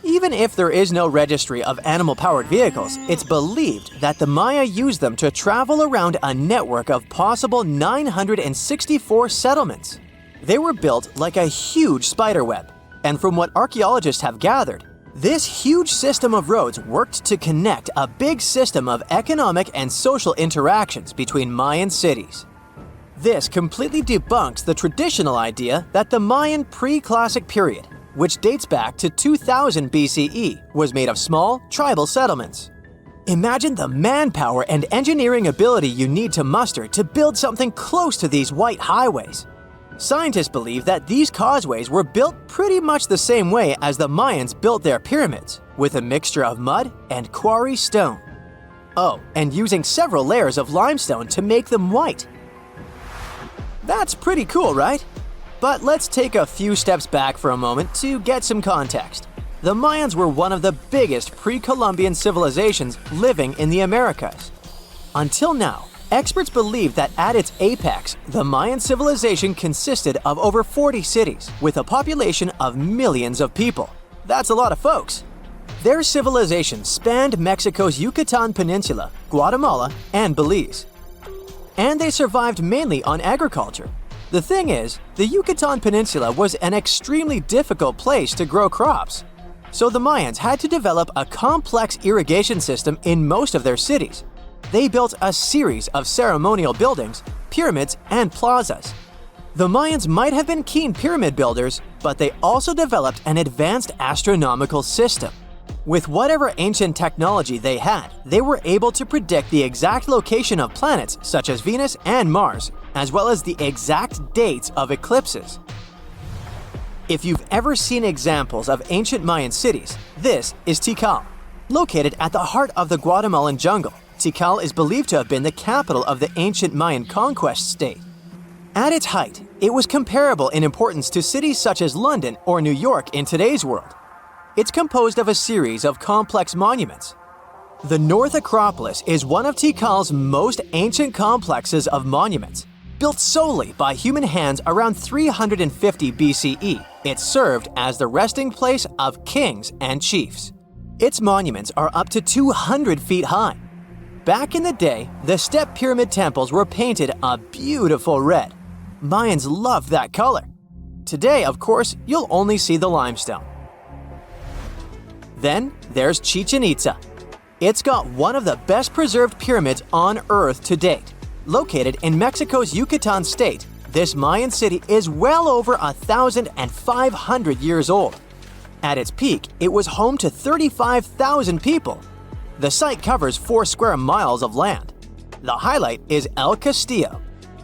Even if there is no registry of animal-powered vehicles, it's believed that the Maya used them to travel around a network of possible 964 settlements. They were built like a huge spiderweb, and from what archaeologists have gathered, this huge system of roads worked to connect a big system of economic and social interactions between Mayan cities. This completely debunks the traditional idea that the Mayan pre-classic period, which dates back to 2000 BCE, was made of small, tribal settlements. Imagine the manpower and engineering ability you need to muster to build something close to these white highways. Scientists believe that these causeways were built pretty much the same way as the Mayans built their pyramids, with a mixture of mud and quarry stone. Oh, and using several layers of limestone to make them white. That's pretty cool, right? But let's take a few steps back for a moment to get some context. The Mayans were one of the biggest pre-Columbian civilizations living in the Americas. Until now, experts believe that at its apex, the Mayan civilization consisted of over 40 cities with a population of millions of people. That's a lot of folks. Their civilization spanned Mexico's Yucatan Peninsula, Guatemala, and Belize. And they survived mainly on agriculture. The thing is, the Yucatan Peninsula was an extremely difficult place to grow crops. So the Mayans had to develop a complex irrigation system in most of their cities. They built a series of ceremonial buildings, pyramids, and plazas. The Mayans might have been keen pyramid builders, but they also developed an advanced astronomical system. With whatever ancient technology they had, they were able to predict the exact location of planets such as Venus and Mars, as well as the exact dates of eclipses. If you've ever seen examples of ancient Mayan cities, this is Tikal. Located at the heart of the Guatemalan jungle, Tikal is believed to have been the capital of the ancient Mayan conquest state. At its height, it was comparable in importance to cities such as London or New York in today's world. It's composed of a series of complex monuments. The North Acropolis is one of Tikal's most ancient complexes of monuments. Built solely by human hands around 350 BCE, it served as the resting place of kings and chiefs. Its monuments are up to 200 feet high. Back in the day, the step pyramid temples were painted a beautiful red. Mayans loved that color. Today, of course, you'll only see the limestone. Then there's Chichen Itza. It's got one of the best preserved pyramids on Earth to date. Located in Mexico's Yucatan state, this Mayan city is well over 1,500 years old. At its peak, it was home to 35,000 people. The site covers 4 square miles of land. The highlight is El Castillo,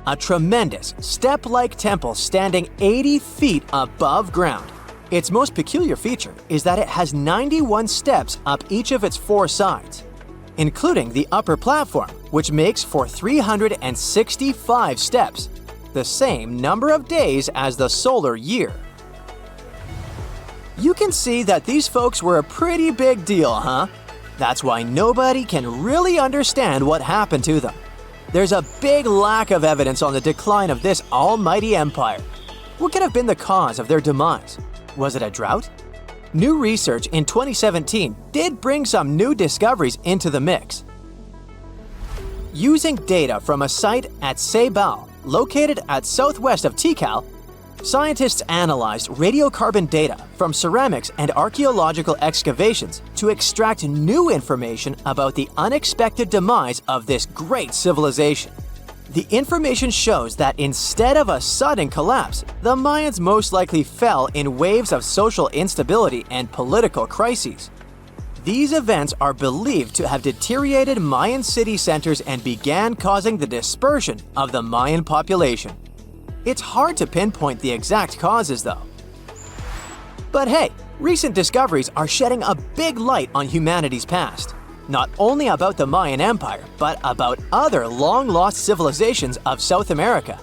a tremendous step-like temple standing 80 feet above ground. Its most peculiar feature is that it has 91 steps up each of its 4 sides, including the upper platform, which makes for 365 steps, the same number of days as the solar year. You can see that these folks were a pretty big deal, huh? That's why nobody can really understand what happened to them. There's a big lack of evidence on the decline of this almighty empire. What could have been the cause of their demise? Was it a drought? New research in 2017 did bring some new discoveries into the mix. Using data from a site at Ceibal, located at southwest of Tikal, scientists analyzed radiocarbon data from ceramics and archaeological excavations to extract new information about the unexpected demise of this great civilization. The information shows that instead of a sudden collapse, the Mayans most likely fell in waves of social instability and political crises. These events are believed to have deteriorated Mayan city centers and began causing the dispersion of the Mayan population. It's hard to pinpoint the exact causes, though. But hey, recent discoveries are shedding a big light on humanity's past. Not only about the Mayan Empire, but about other long-lost civilizations of South America.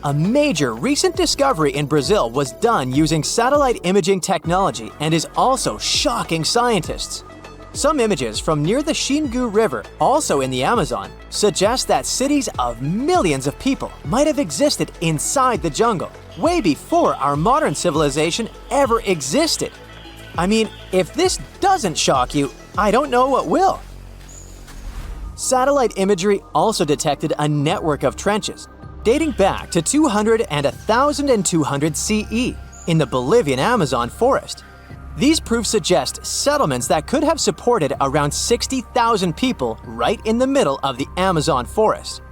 A major recent discovery in Brazil was done using satellite imaging technology and is also shocking scientists. Some images from near the Xingu River, also in the Amazon, suggest that cities of millions of people might have existed inside the jungle, way before our modern civilization ever existed. I mean, if this doesn't shock you, I don't know what will. Satellite imagery also detected a network of trenches dating back to 200 and 1200 CE in the Bolivian Amazon forest. These proofs suggest settlements that could have supported around 60,000 people right in the middle of the Amazon forest.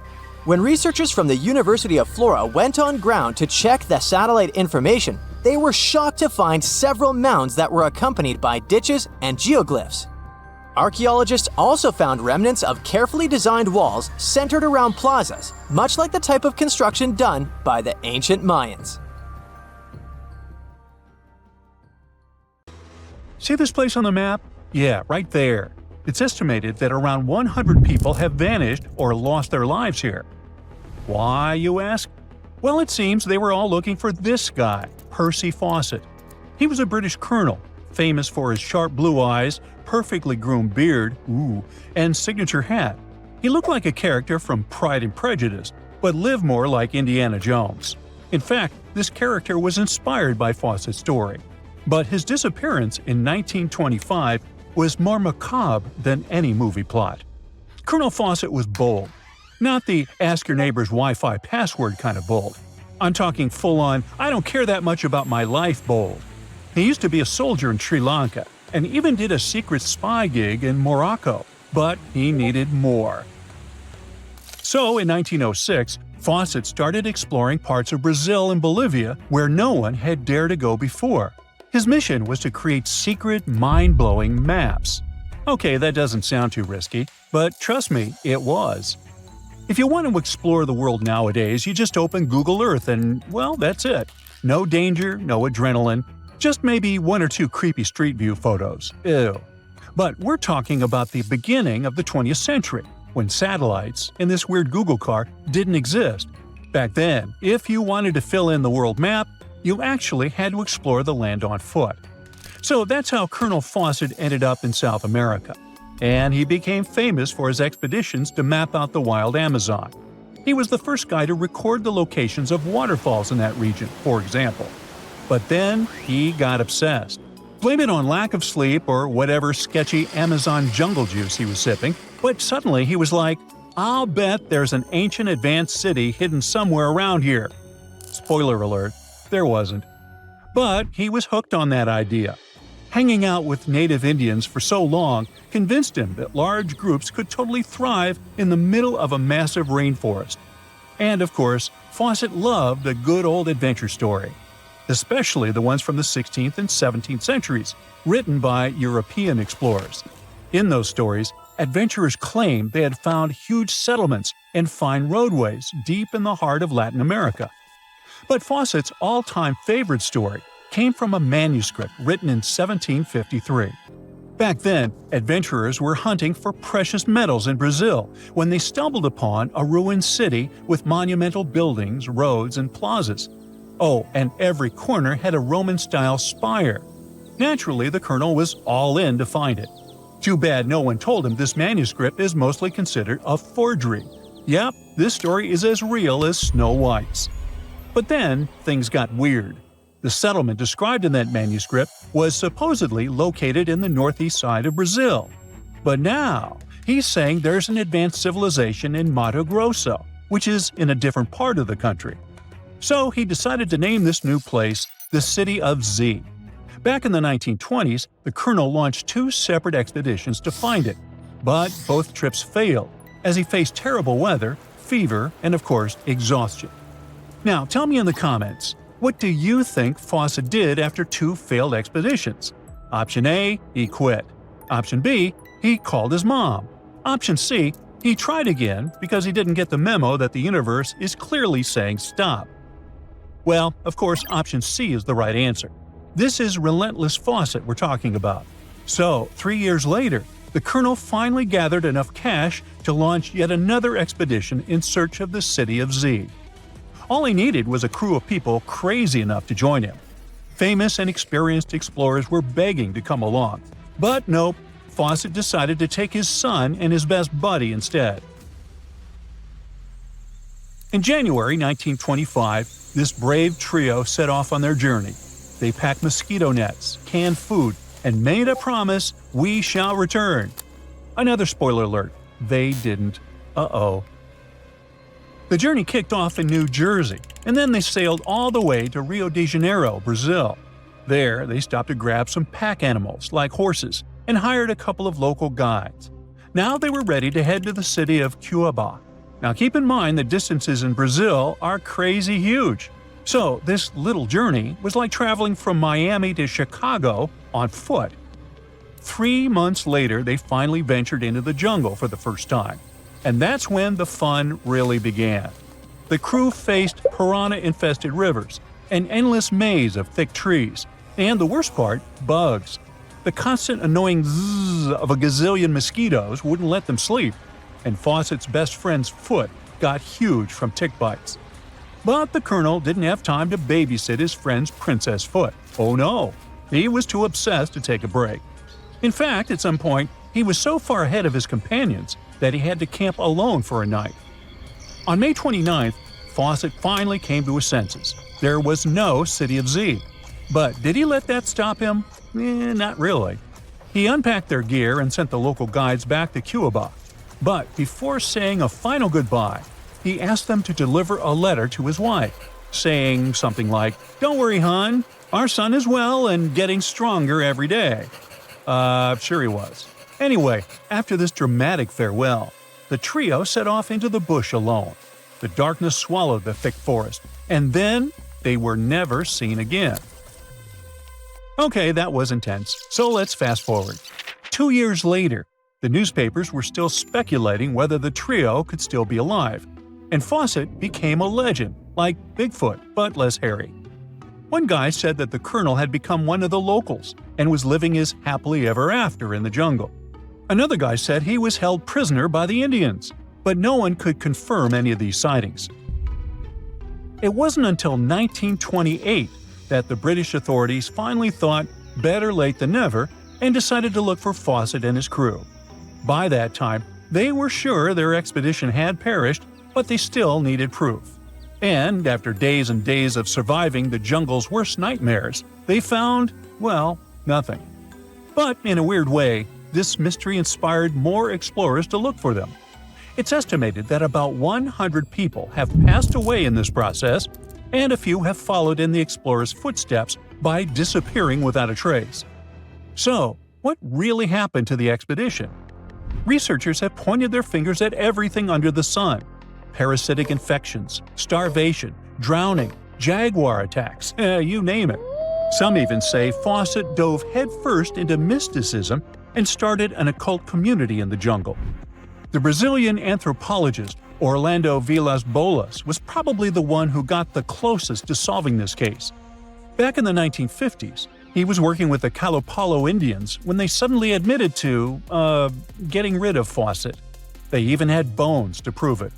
When researchers from the University of Florida went on ground to check the satellite information, they were shocked to find several mounds that were accompanied by ditches and geoglyphs. Archaeologists also found remnants of carefully designed walls centered around plazas, much like the type of construction done by the ancient Mayans. See this place on the map? Yeah, right there. It's estimated that around 100 people have vanished or lost their lives here. Why, you ask? Well, it seems they were all looking for this guy, Percy Fawcett. He was a British colonel, famous for his sharp blue eyes, perfectly groomed beard, and signature hat. He looked like a character from Pride and Prejudice, but lived more like Indiana Jones. In fact, this character was inspired by Fawcett's story. But his disappearance in 1925 was more macabre than any movie plot. Colonel Fawcett was bold. Not the ask-your-neighbor's Wi-Fi password kind of bold. I'm talking full-on, I don't care that much about my life bold. He used to be a soldier in Sri Lanka and even did a secret spy gig in Morocco, but he needed more. So in 1906, Fawcett started exploring parts of Brazil and Bolivia where no one had dared to go before. His mission was to create secret, mind-blowing maps. Okay, that doesn't sound too risky, but trust me, it was. If you want to explore the world nowadays, you just open Google Earth and, well, that's it. No danger, no adrenaline, just maybe one or two creepy street view photos. Ew. But we're talking about the beginning of the 20th century, when satellites and this weird Google car didn't exist. Back then, if you wanted to fill in the world map, you actually had to explore the land on foot. So that's how Colonel Fawcett ended up in South America. And he became famous for his expeditions to map out the wild Amazon. He was the first guy to record the locations of waterfalls in that region, for example. But then he got obsessed. Blame it on lack of sleep or whatever sketchy Amazon jungle juice he was sipping, but suddenly he was like, I'll bet there's an ancient advanced city hidden somewhere around here. Spoiler alert, there wasn't. But he was hooked on that idea. Hanging out with native Indians for so long convinced him that large groups could totally thrive in the middle of a massive rainforest. And of course, Fawcett loved a good old adventure story, especially the ones from the 16th and 17th centuries, written by European explorers. In those stories, adventurers claimed they had found huge settlements and fine roadways deep in the heart of Latin America. But Fawcett's all-time favorite story came from a manuscript written in 1753. Back then, adventurers were hunting for precious metals in Brazil when they stumbled upon a ruined city with monumental buildings, roads, and plazas. Oh, and every corner had a Roman-style spire. Naturally, the colonel was all in to find it. Too bad no one told him this manuscript is mostly considered a forgery. Yep, this story is as real as Snow White's. But then, things got weird. The settlement described in that manuscript was supposedly located in the northeast side of Brazil. But now, he's saying there's an advanced civilization in Mato Grosso, which is in a different part of the country. So he decided to name this new place the City of Z. Back in the 1920s, the colonel launched 2 separate expeditions to find it. But both trips failed, as he faced terrible weather, fever, and of course, exhaustion. Now, tell me in the comments, what do you think Fawcett did after 2 failed expeditions? Option A, he quit. Option B, he called his mom. Option C, he tried again because he didn't get the memo that the universe is clearly saying stop. Well, of course, option C is the right answer. This is relentless Fawcett we're talking about. So, 3 years later, the colonel finally gathered enough cash to launch yet another expedition in search of the City of Z. All he needed was a crew of people crazy enough to join him. Famous and experienced explorers were begging to come along. But nope, Fawcett decided to take his son and his best buddy instead. In January 1925, this brave trio set off on their journey. They packed mosquito nets, canned food, and made a promise, we shall return. Another spoiler alert, they didn't. Uh-oh. The journey kicked off in New Jersey, and then they sailed all the way to Rio de Janeiro, Brazil. There, they stopped to grab some pack animals, like horses, and hired a couple of local guides. Now they were ready to head to the city of Cuiabá. Now keep in mind the distances in Brazil are crazy huge. So this little journey was like traveling from Miami to Chicago on foot. 3 months later, they finally ventured into the jungle for the first time. And that's when the fun really began. The crew faced piranha-infested rivers, an endless maze of thick trees, and the worst part, bugs. The constant annoying zzz of a gazillion mosquitoes wouldn't let them sleep, and Fawcett's best friend's foot got huge from tick bites. But the colonel didn't have time to babysit his friend's princess foot. Oh no, he was too obsessed to take a break. In fact, at some point, he was so far ahead of his companions that he had to camp alone for a night. On May 29th, Fawcett finally came to his senses. There was no City of Z. But did he let that stop him? Not really. He unpacked their gear and sent the local guides back to Cuiabá. But before saying a final goodbye, he asked them to deliver a letter to his wife, saying something like, "Don't worry, hon, our son is well and getting stronger every day." Sure he was. Anyway, after this dramatic farewell, the trio set off into the bush alone. the darkness swallowed the thick forest, and then they were never seen again. Okay, that was intense, so let's fast forward. 2 years later, the newspapers were still speculating whether the trio could still be alive, and Fawcett became a legend, like Bigfoot, but less hairy. One guy said that the colonel had become one of the locals and was living his happily ever after in the jungle. Another guy said he was held prisoner by the Indians, but no one could confirm any of these sightings. It wasn't until 1928 that the British authorities finally thought better late than never and decided to look for Fawcett and his crew. By that time, they were sure their expedition had perished, but they still needed proof. And after days and days of surviving the jungle's worst nightmares, they found, well, nothing. But in a weird way, this mystery inspired more explorers to look for them. It's estimated that about 100 people have passed away in this process, and a few have followed in the explorers' footsteps by disappearing without a trace. So, what really happened to the expedition? Researchers have pointed their fingers at everything under the sun: parasitic infections, starvation, drowning, jaguar attacks, you name it. Some even say Fawcett dove headfirst into mysticism and started an occult community in the jungle. The Brazilian anthropologist Orlando Vilas-Boas was probably the one who got the closest to solving this case. Back in the 1950s, he was working with the Kalapalo Indians when they suddenly admitted to, getting rid of Fawcett. They even had bones to prove it.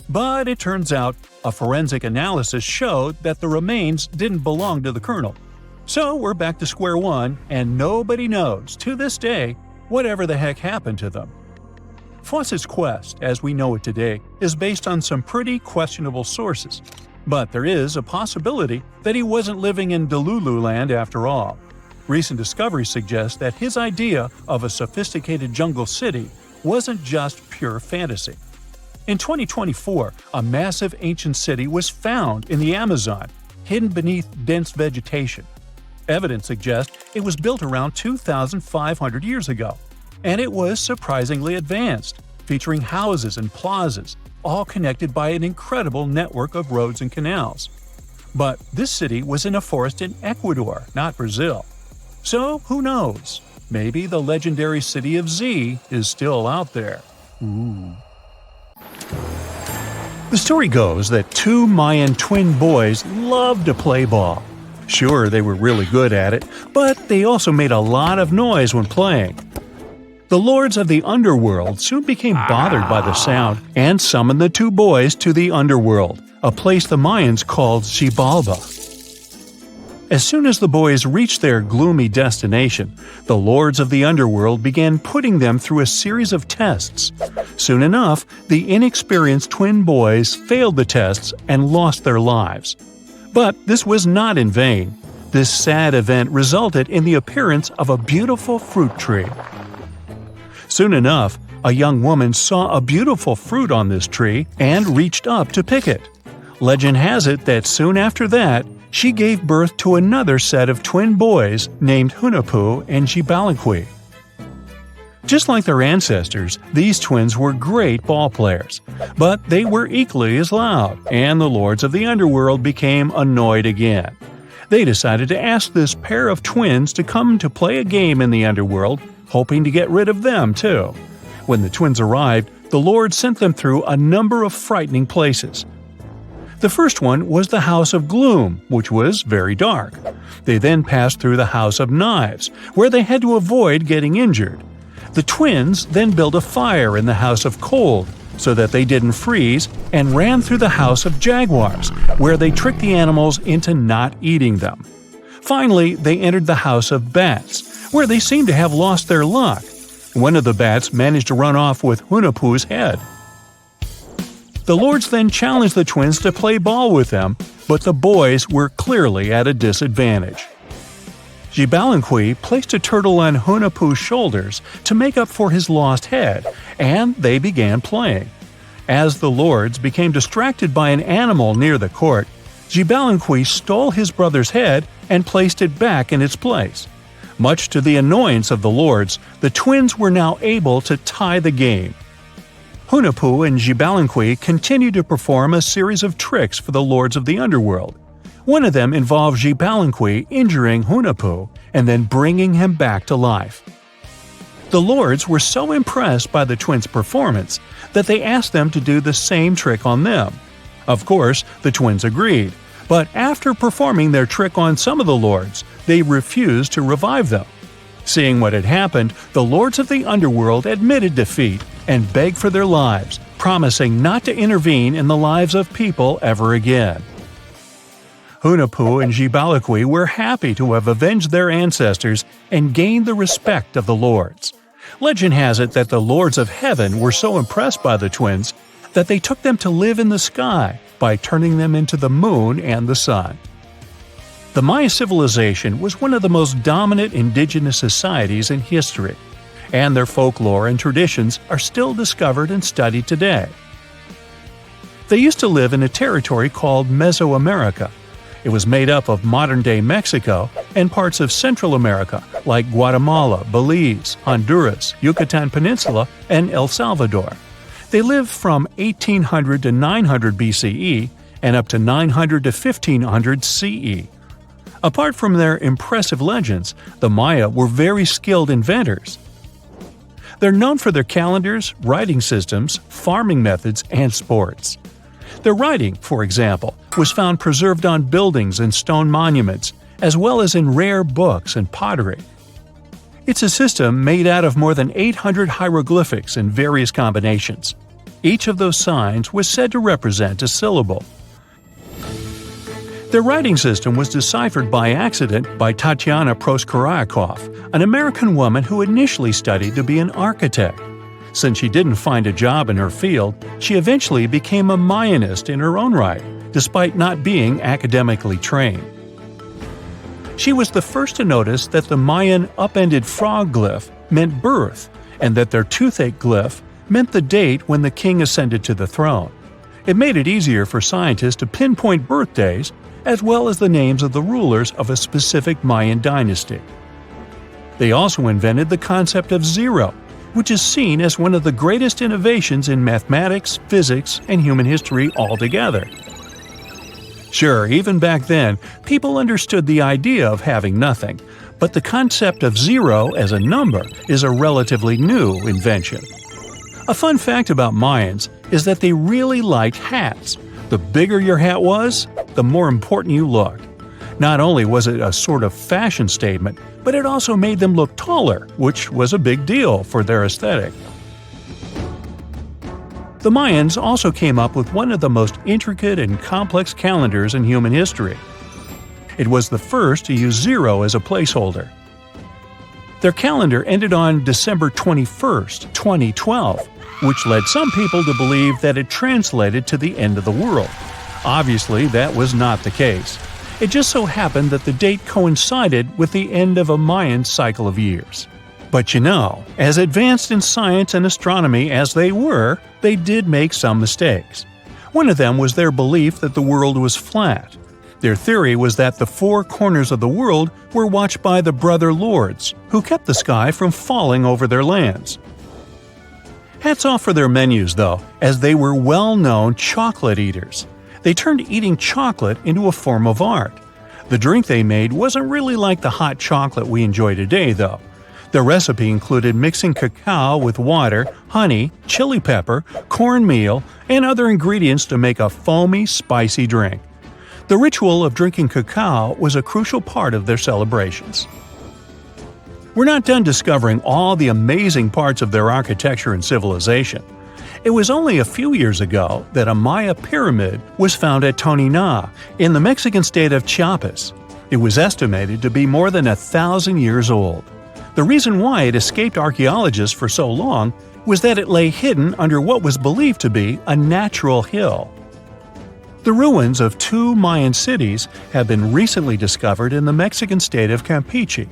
But it turns out a forensic analysis showed that the remains didn't belong to the colonel. So we're back to square one, and nobody knows, to this day, whatever the heck happened to them. Fawcett's quest, as we know it today, is based on some pretty questionable sources. But there is a possibility that he wasn't living in Delulu land after all. Recent discoveries suggest that his idea of a sophisticated jungle city wasn't just pure fantasy. In 2024, a massive ancient city was found in the Amazon, hidden beneath dense vegetation. Evidence suggests it was built around 2,500 years ago, and it was surprisingly advanced, featuring houses and plazas, all connected by an incredible network of roads and canals. But this city was in a forest in Ecuador, not Brazil. So who knows? Maybe the legendary city of Z is still out there. Ooh. The story goes that two Mayan twin boys loved to play ball. Sure, they were really good at it, but they also made a lot of noise when playing. The lords of the underworld soon became bothered by the sound and summoned the two boys to the underworld, a place the Mayans called Xibalba. As soon as the boys reached their gloomy destination, the lords of the underworld began putting them through a series of tests. Soon enough, the inexperienced twin boys failed the tests and lost their lives. But this was not in vain. This sad event resulted in the appearance of a beautiful fruit tree. Soon enough, a young woman saw a beautiful fruit on this tree and reached up to pick it. Legend has it that soon after that, she gave birth to another set of twin boys named Hunahpu and Xibalba. Just like their ancestors, these twins were great ball players, but they were equally as loud, and the lords of the underworld became annoyed again. They decided to ask this pair of twins to come to play a game in the underworld, hoping to get rid of them too. When the twins arrived, the lord sent them through a number of frightening places. The first one was the House of Gloom, which was very dark. They then passed through the House of Knives, where they had to avoid getting injured. The twins then built a fire in the House of Cold, so that they didn't freeze, and ran through the House of Jaguars, where they tricked the animals into not eating them. Finally, they entered the House of Bats, where they seemed to have lost their luck. One of the bats managed to run off with Hunahpu's head. The lords then challenged the twins to play ball with them, but the boys were clearly at a disadvantage. Xibalba placed a turtle on Hunahpu's shoulders to make up for his lost head, and they began playing. As the lords became distracted by an animal near the court, Xibalba stole his brother's head and placed it back in its place. Much to the annoyance of the lords, the twins were now able to tie the game. Hunahpu and Xibalunqui continue to perform a series of tricks for the lords of the underworld. One of them involves Xibalunqui injuring Hunahpu and then bringing him back to life. The lords were so impressed by the twins' performance that they asked them to do the same trick on them. Of course, the twins agreed, but after performing their trick on some of the lords, they refused to revive them. Seeing what had happened, the lords of the underworld admitted defeat and begged for their lives, promising not to intervene in the lives of people ever again. Hunahpu and Xibalunqui were happy to have avenged their ancestors and gained the respect of the lords. Legend has it that the lords of heaven were so impressed by the twins that they took them to live in the sky by turning them into the moon and the sun. The Maya civilization was one of the most dominant indigenous societies in history, and their folklore and traditions are still discovered and studied today. They used to live in a territory called Mesoamerica. It was made up of modern-day Mexico and parts of Central America like Guatemala, Belize, Honduras, Yucatan Peninsula, and El Salvador. They lived from 1800 to 900 BCE and up to 900 to 1500 CE. Apart from their impressive legends, the Maya were very skilled inventors. They're known for their calendars, writing systems, farming methods, and sports. Their writing, for example, was found preserved on buildings and stone monuments, as well as in rare books and pottery. It's a system made out of more than 800 hieroglyphics in various combinations. Each of those signs was said to represent a syllable. Their writing system was deciphered by accident by Tatiana Proskorakov, an American woman who initially studied to be an architect. Since she didn't find a job in her field, she eventually became a Mayanist in her own right, despite not being academically trained. She was the first to notice that the Mayan upended frog glyph meant birth, and that their toothache glyph meant the date when the king ascended to the throne. It made it easier for scientists to pinpoint birthdays, as well as the names of the rulers of a specific Mayan dynasty. They also invented the concept of zero, which is seen as one of the greatest innovations in mathematics, physics, and human history altogether. Sure, even back then, people understood the idea of having nothing, but the concept of zero as a number is a relatively new invention. A fun fact about Mayans is that they really liked hats. The bigger your hat was, the more important you looked. Not only was it a sort of fashion statement, but it also made them look taller, which was a big deal for their aesthetic. The Mayans also came up with one of the most intricate and complex calendars in human history. It was the first to use zero as a placeholder. Their calendar ended on December 21st, 2012, which led some people to believe that it translated to the end of the world. Obviously, that was not the case. It just so happened that the date coincided with the end of a Mayan cycle of years. But you know, as advanced in science and astronomy as they were, they did make some mistakes. One of them was their belief that the world was flat. Their theory was that the four corners of the world were watched by the brother lords, who kept the sky from falling over their lands. Hats off for their menus, though, as they were well-known chocolate eaters. They turned eating chocolate into a form of art. The drink they made wasn't really like the hot chocolate we enjoy today, though. The recipe included mixing cacao with water, honey, chili pepper, cornmeal, and other ingredients to make a foamy, spicy drink. The ritual of drinking cacao was a crucial part of their celebrations. We're not done discovering all the amazing parts of their architecture and civilization. It was only a few years ago that a Maya pyramid was found at Tonina, in the Mexican state of Chiapas. It was estimated to be more than 1,000 years old. The reason why it escaped archaeologists for so long was that it lay hidden under what was believed to be a natural hill. The ruins of two Mayan cities have been recently discovered in the Mexican state of Campeche.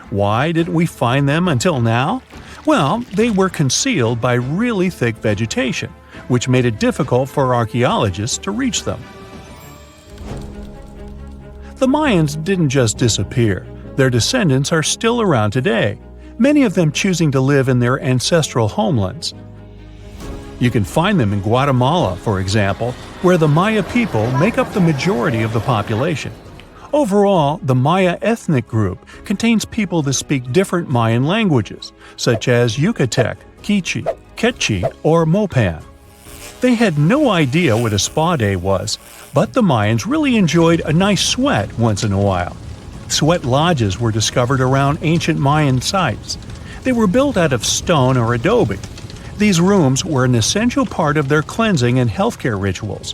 Why didn't we find them until now? Well, they were concealed by really thick vegetation, which made it difficult for archaeologists to reach them. The Mayans didn't just disappear. Their descendants are still around today, many of them choosing to live in their ancestral homelands. You can find them in Guatemala, for example, where the Maya people make up the majority of the population. Overall, the Maya ethnic group contains people that speak different Mayan languages, such as Yucatec, Quiche, Quechua, or Mopan. They had no idea what a spa day was, but the Mayans really enjoyed a nice sweat once in a while. Sweat lodges were discovered around ancient Mayan sites. They were built out of stone or adobe. These rooms were an essential part of their cleansing and healthcare rituals.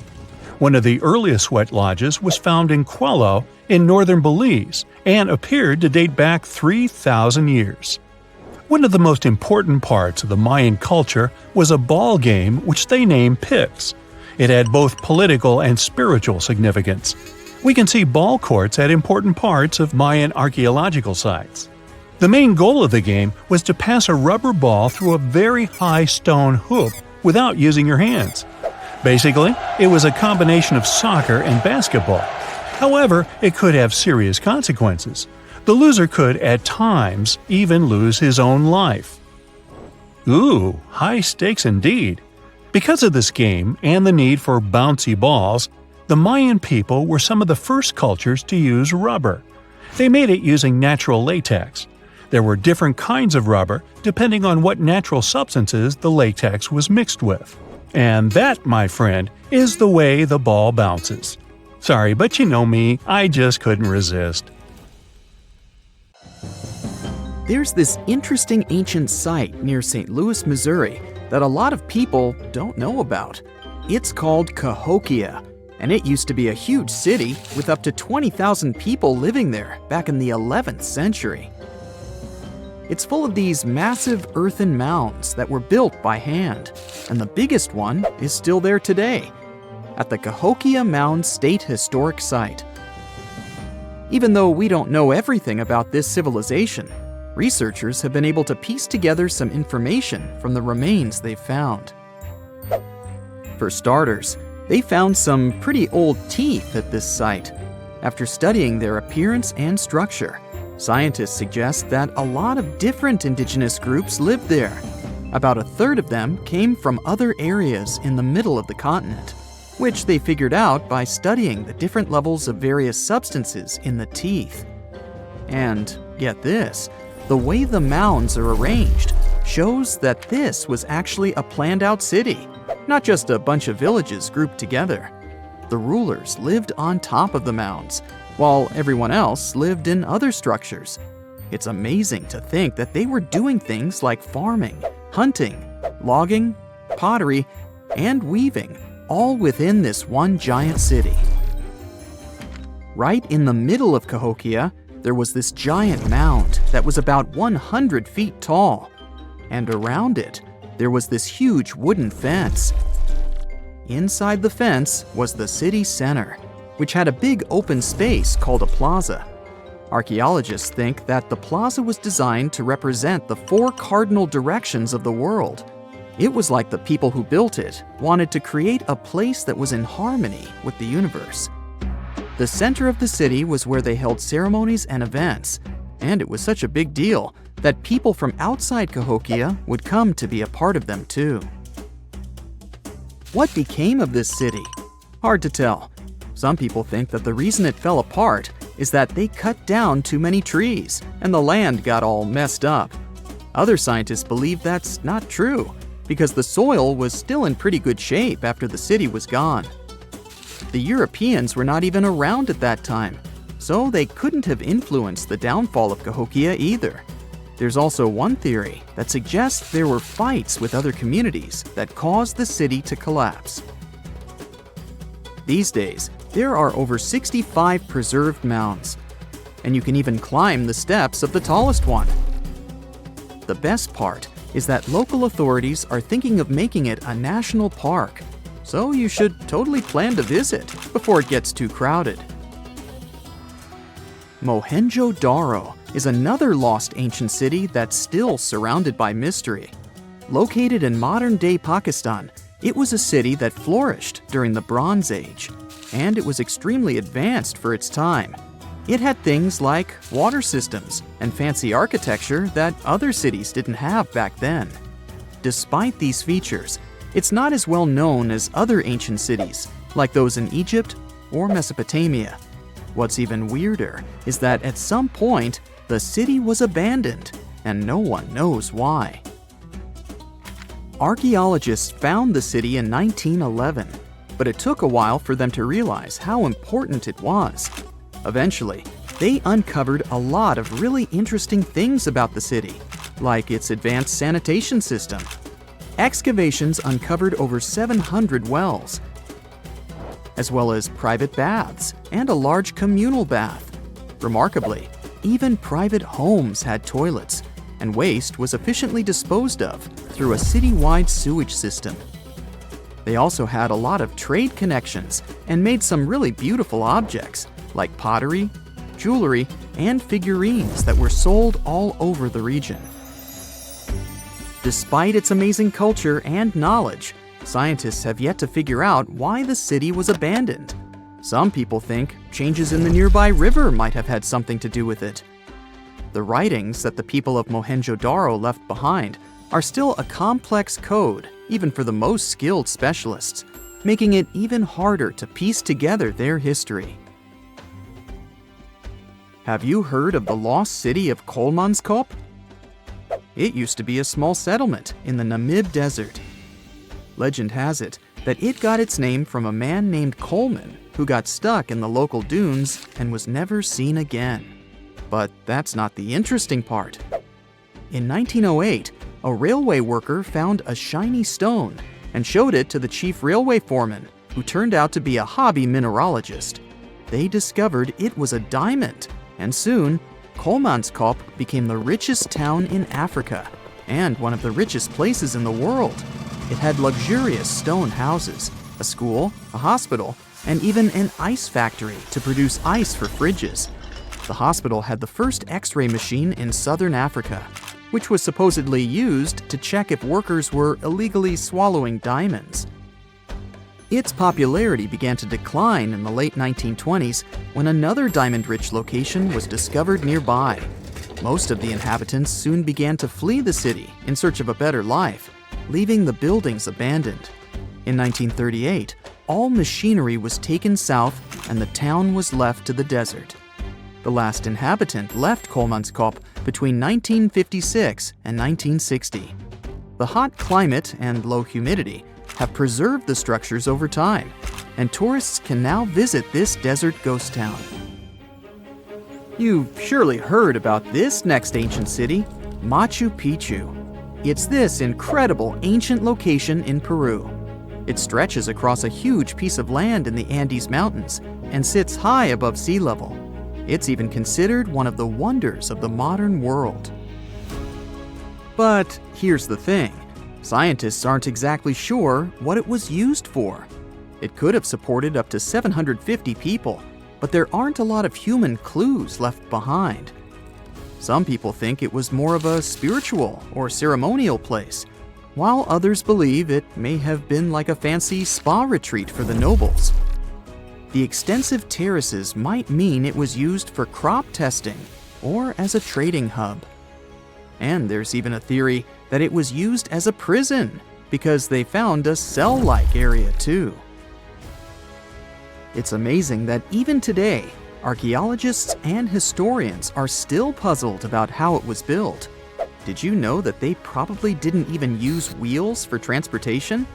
One of the earliest sweat lodges was found in Quello in northern Belize and appeared to date back 3,000 years. One of the most important parts of the Mayan culture was a ball game which they named Pix. It had both political and spiritual significance. We can see ball courts at important parts of Mayan archaeological sites. The main goal of the game was to pass a rubber ball through a very high stone hoop without using your hands. Basically, it was a combination of soccer and basketball. However, it could have serious consequences. The loser could, at times, even lose his own life. Ooh, high stakes indeed. Because of this game and the need for bouncy balls, the Mayan people were some of the first cultures to use rubber. They made it using natural latex. There were different kinds of rubber depending on what natural substances the latex was mixed with. And that, my friend, is the way the ball bounces. Sorry, but you know me, I just couldn't resist. There's this interesting ancient site near St. Louis, Missouri, that a lot of people don't know about. It's called Cahokia, and it used to be a huge city with up to 20,000 people living there back in the 11th century. It's full of these massive earthen mounds that were built by hand, and the biggest one is still there today, at the Cahokia Mound State Historic Site. Even though we don't know everything about this civilization, researchers have been able to piece together some information from the remains they've found. For starters, they found some pretty old teeth at this site. After studying their appearance and structure, scientists suggest that a lot of different indigenous groups lived there. About a third of them came from other areas in the middle of the continent, which they figured out by studying the different levels of various substances in the teeth. And get this, the way the mounds are arranged shows that this was actually a planned-out city, not just a bunch of villages grouped together. The rulers lived on top of the mounds, while everyone else lived in other structures. It's amazing to think that they were doing things like farming, hunting, logging, pottery, and weaving, all within this one giant city. Right in the middle of Cahokia, there was this giant mound that was about 100 feet tall, and around it, there was this huge wooden fence. Inside the fence was the city center, which had a big open space called a plaza. Archaeologists think that the plaza was designed to represent the 4 cardinal directions of the world. It was like the people who built it wanted to create a place that was in harmony with the universe. The center of the city was where they held ceremonies and events, and it was such a big deal that people from outside Cahokia would come to be a part of them too. What became of this city? Hard to tell. Some people think that the reason it fell apart is that they cut down too many trees and the land got all messed up. Other scientists believe that's not true because the soil was still in pretty good shape after the city was gone. The Europeans were not even around at that time, so they couldn't have influenced the downfall of Cahokia either. There's also one theory that suggests there were fights with other communities that caused the city to collapse. These days, there are over 65 preserved mounds, and you can even climb the steps of the tallest one. The best part is that local authorities are thinking of making it a national park, so you should totally plan to visit before it gets too crowded. Mohenjo-Daro is another lost ancient city that's still surrounded by mystery. Located in modern-day Pakistan, it was a city that flourished during the Bronze Age, and it was extremely advanced for its time. It had things like water systems and fancy architecture that other cities didn't have back then. Despite these features, It's not as well known as other ancient cities, like those in Egypt or Mesopotamia. What's even weirder is that at some point, the city was abandoned, and no one knows why. Archaeologists found the city in 1911, but it took a while for them to realize how important it was. Eventually, they uncovered a lot of really interesting things about the city, like its advanced sanitation system. Excavations uncovered over 700 wells, as well as private baths and a large communal bath. Remarkably, even private homes had toilets, and waste was efficiently disposed of through a city-wide sewage system. They also had a lot of trade connections and made some really beautiful objects, like pottery, jewelry, and figurines that were sold all over the region. Despite its amazing culture and knowledge, scientists have yet to figure out why the city was abandoned. Some people think changes in the nearby river might have had something to do with it. The writings that the people of Mohenjo-Daro left behind are still a complex code, even for the most skilled specialists, making it even harder to piece together their history. Have you heard of the lost city of Kolmanskop? It used to be a small settlement in the Namib Desert. Legend has it that it got its name from a man named Coleman who got stuck in the local dunes and was never seen again. But that's not the interesting part. In 1908, a railway worker found a shiny stone and showed it to the chief railway foreman, who turned out to be a hobby mineralogist. They discovered it was a diamond, and soon, Kolmanskop became the richest town in Africa and one of the richest places in the world. It had luxurious stone houses, a school, a hospital, and even an ice factory to produce ice for fridges. The hospital had the first X-ray machine in southern Africa, which was supposedly used to check if workers were illegally swallowing diamonds. Its popularity began to decline in the late 1920s when another diamond-rich location was discovered nearby. Most of the inhabitants soon began to flee the city in search of a better life, leaving the buildings abandoned. In 1938, all machinery was taken south and the town was left to the desert. The last inhabitant left Kolmanskop between 1956 and 1960. The hot climate and low humidity have preserved the structures over time, and tourists can now visit this desert ghost town. You've surely heard about this next ancient city, Machu Picchu. It's this incredible ancient location in Peru. It stretches across a huge piece of land in the Andes Mountains and sits high above sea level. It's even considered one of the wonders of the modern world. But here's the thing. Scientists aren't exactly sure what it was used for. It could have supported up to 750 people, but there aren't a lot of human clues left behind. Some people think it was more of a spiritual or ceremonial place, while others believe it may have been like a fancy spa retreat for the nobles. The extensive terraces might mean it was used for crop testing or as a trading hub. And there's even a theory that it was used as a prison because they found a cell-like area too. It's amazing that even today, archaeologists and historians are still puzzled about how it was built. Did you know that they probably didn't even use wheels for transportation?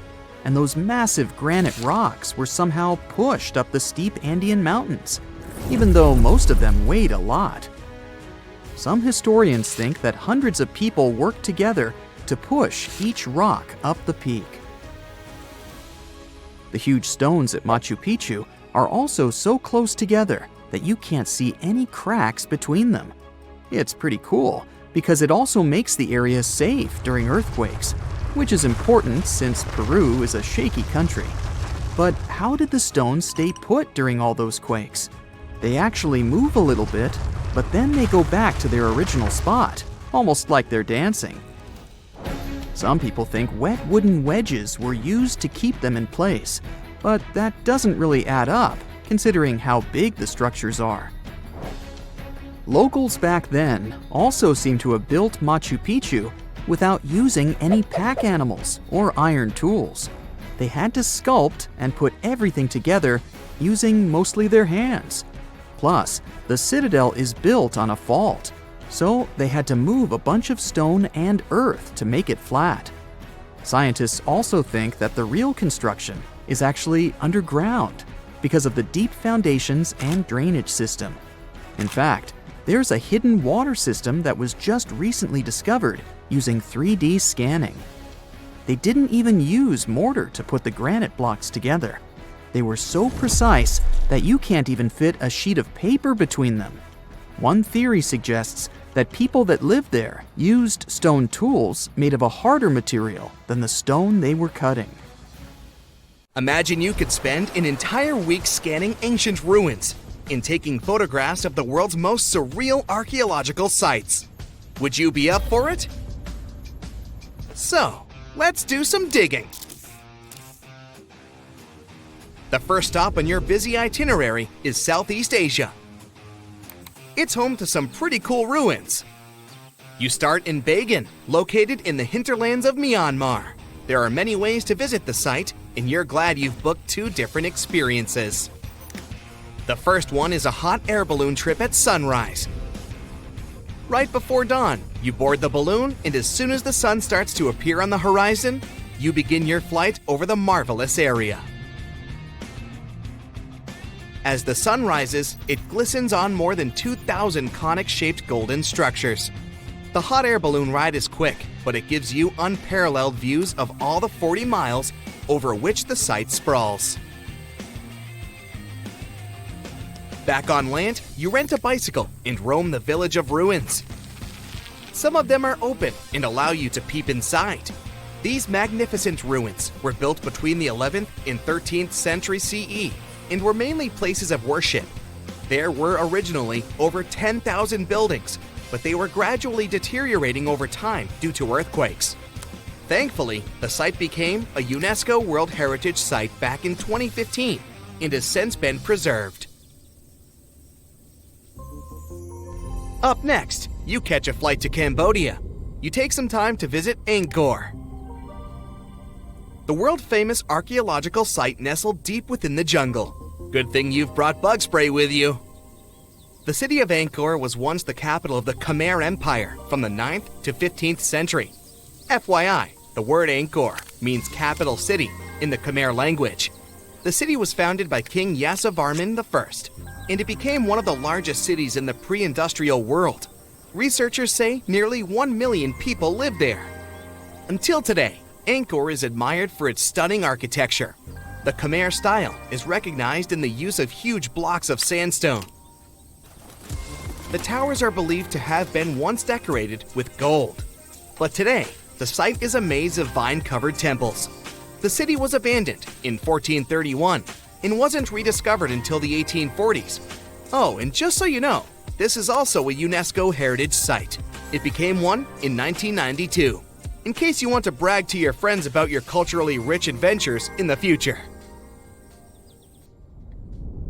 And those massive granite rocks were somehow pushed up the steep Andean mountains, even though most of them weighed a lot. Some historians think that hundreds of people worked together to push each rock up the peak. The huge stones at Machu Picchu are also so close together that you can't see any cracks between them. It's pretty cool because it also makes the area safe during earthquakes, which is important since Peru is a shaky country. But how did the stones stay put during all those quakes? They actually move a little bit, but then they go back to their original spot, almost like they're dancing. Some people think wet wooden wedges were used to keep them in place, but that doesn't really add up, considering how big the structures are. Locals back then also seem to have built Machu Picchu without using any pack animals or iron tools. They had to sculpt and put everything together using mostly their hands. Plus, the citadel is built on a fault, so they had to move a bunch of stone and earth to make it flat. Scientists also think that the real construction is actually underground because of the deep foundations and drainage system. In fact, there's a hidden water system that was just recently discovered using 3D scanning. They didn't even use mortar to put the granite blocks together. They were so precise that you can't even fit a sheet of paper between them. One theory suggests that people that lived there used stone tools made of a harder material than the stone they were cutting. Imagine you could spend an entire week scanning ancient ruins and taking photographs of the world's most surreal archaeological sites. Would you be up for it? So, let's do some digging. The first stop on your busy itinerary is Southeast Asia. It's home to some pretty cool ruins. You start in Bagan, located in the hinterlands of Myanmar. There are many ways to visit the site, and you're glad you've booked 2 different experiences. The first one is a hot air balloon trip at sunrise. Right before dawn, you board the balloon, and as soon as the sun starts to appear on the horizon, you begin your flight over the marvelous area. As the sun rises, it glistens on more than 2,000 conic-shaped golden structures. The hot air balloon ride is quick, but it gives you unparalleled views of all the 40 miles over which the site sprawls. Back on land, you rent a bicycle and roam the village of ruins. Some of them are open and allow you to peep inside. These magnificent ruins were built between the 11th and 13th century CE and were mainly places of worship. There were originally over 10,000 buildings, but they were gradually deteriorating over time due to earthquakes. Thankfully, the site became a UNESCO World Heritage Site back in 2015 and has since been preserved. Up next, you catch a flight to Cambodia. You take some time to visit Angkor. The world-famous archaeological site nestled deep within the jungle. Good thing you've brought bug spray with you. The city of Angkor was once the capital of the Khmer Empire from the 9th to 15th century. FYI, the word Angkor means capital city in the Khmer language. The city was founded by King Yasovarman I, and it became one of the largest cities in the pre-industrial world. Researchers say nearly 1 million people live there. Until today, Angkor is admired for its stunning architecture. The Khmer style is recognized in the use of huge blocks of sandstone. The towers are believed to have been once decorated with gold. But today, the site is a maze of vine-covered temples. The city was abandoned in 1431 and wasn't rediscovered until the 1840s. Oh, and just so you know, this is also a UNESCO Heritage Site. It became one in 1992, in case you want to brag to your friends about your culturally rich adventures in the future.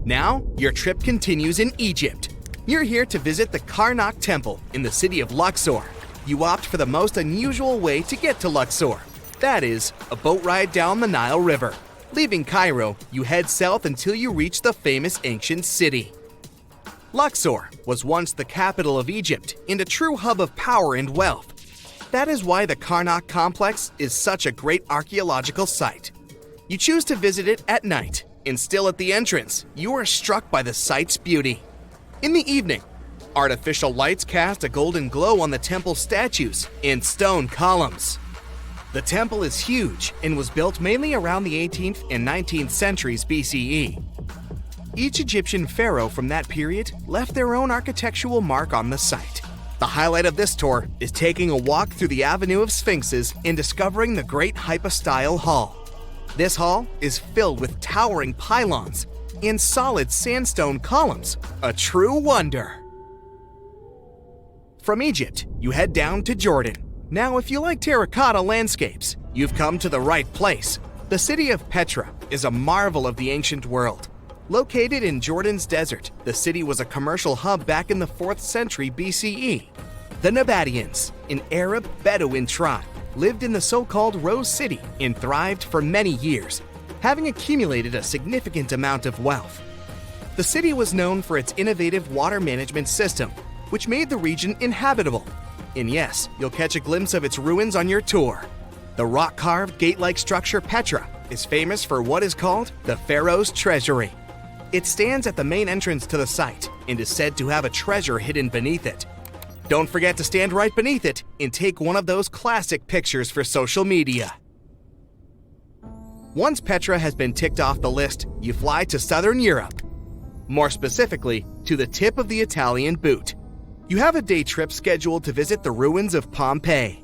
Now, your trip continues in Egypt. You're here to visit the Karnak Temple in the city of Luxor. You opt for the most unusual way to get to Luxor. That is, a boat ride down the Nile River. Leaving Cairo, you head south until you reach the famous ancient city. Luxor was once the capital of Egypt and a true hub of power and wealth. That is why the Karnak complex is such a great archaeological site. You choose to visit it at night, and still at the entrance, you are struck by the site's beauty. In the evening, artificial lights cast a golden glow on the temple statues and stone columns. The temple is huge and was built mainly around the 18th and 19th centuries BCE. Each Egyptian pharaoh from that period left their own architectural mark on the site. The highlight of this tour is taking a walk through the Avenue of Sphinxes and discovering the Great Hypostyle Hall. This hall is filled with towering pylons and solid sandstone columns, a true wonder. From Egypt, you head down to Jordan. Now, if you like terracotta landscapes, you've come to the right place. The city of Petra is a marvel of the ancient world. Located in Jordan's desert, the city was a commercial hub back in the 4th century BCE. The Nabataeans, an Arab Bedouin tribe, lived in the so-called Rose City and thrived for many years, having accumulated a significant amount of wealth. The city was known for its innovative water management system, which made the region inhabitable. And yes, you'll catch a glimpse of its ruins on your tour. The rock-carved, gate-like structure Petra is famous for what is called the Pharaoh's Treasury. It stands at the main entrance to the site and is said to have a treasure hidden beneath it. Don't forget to stand right beneath it and take one of those classic pictures for social media. Once Petra has been ticked off the list, you fly to southern Europe. More specifically, to the tip of the Italian boot. You have a day trip scheduled to visit the ruins of Pompeii.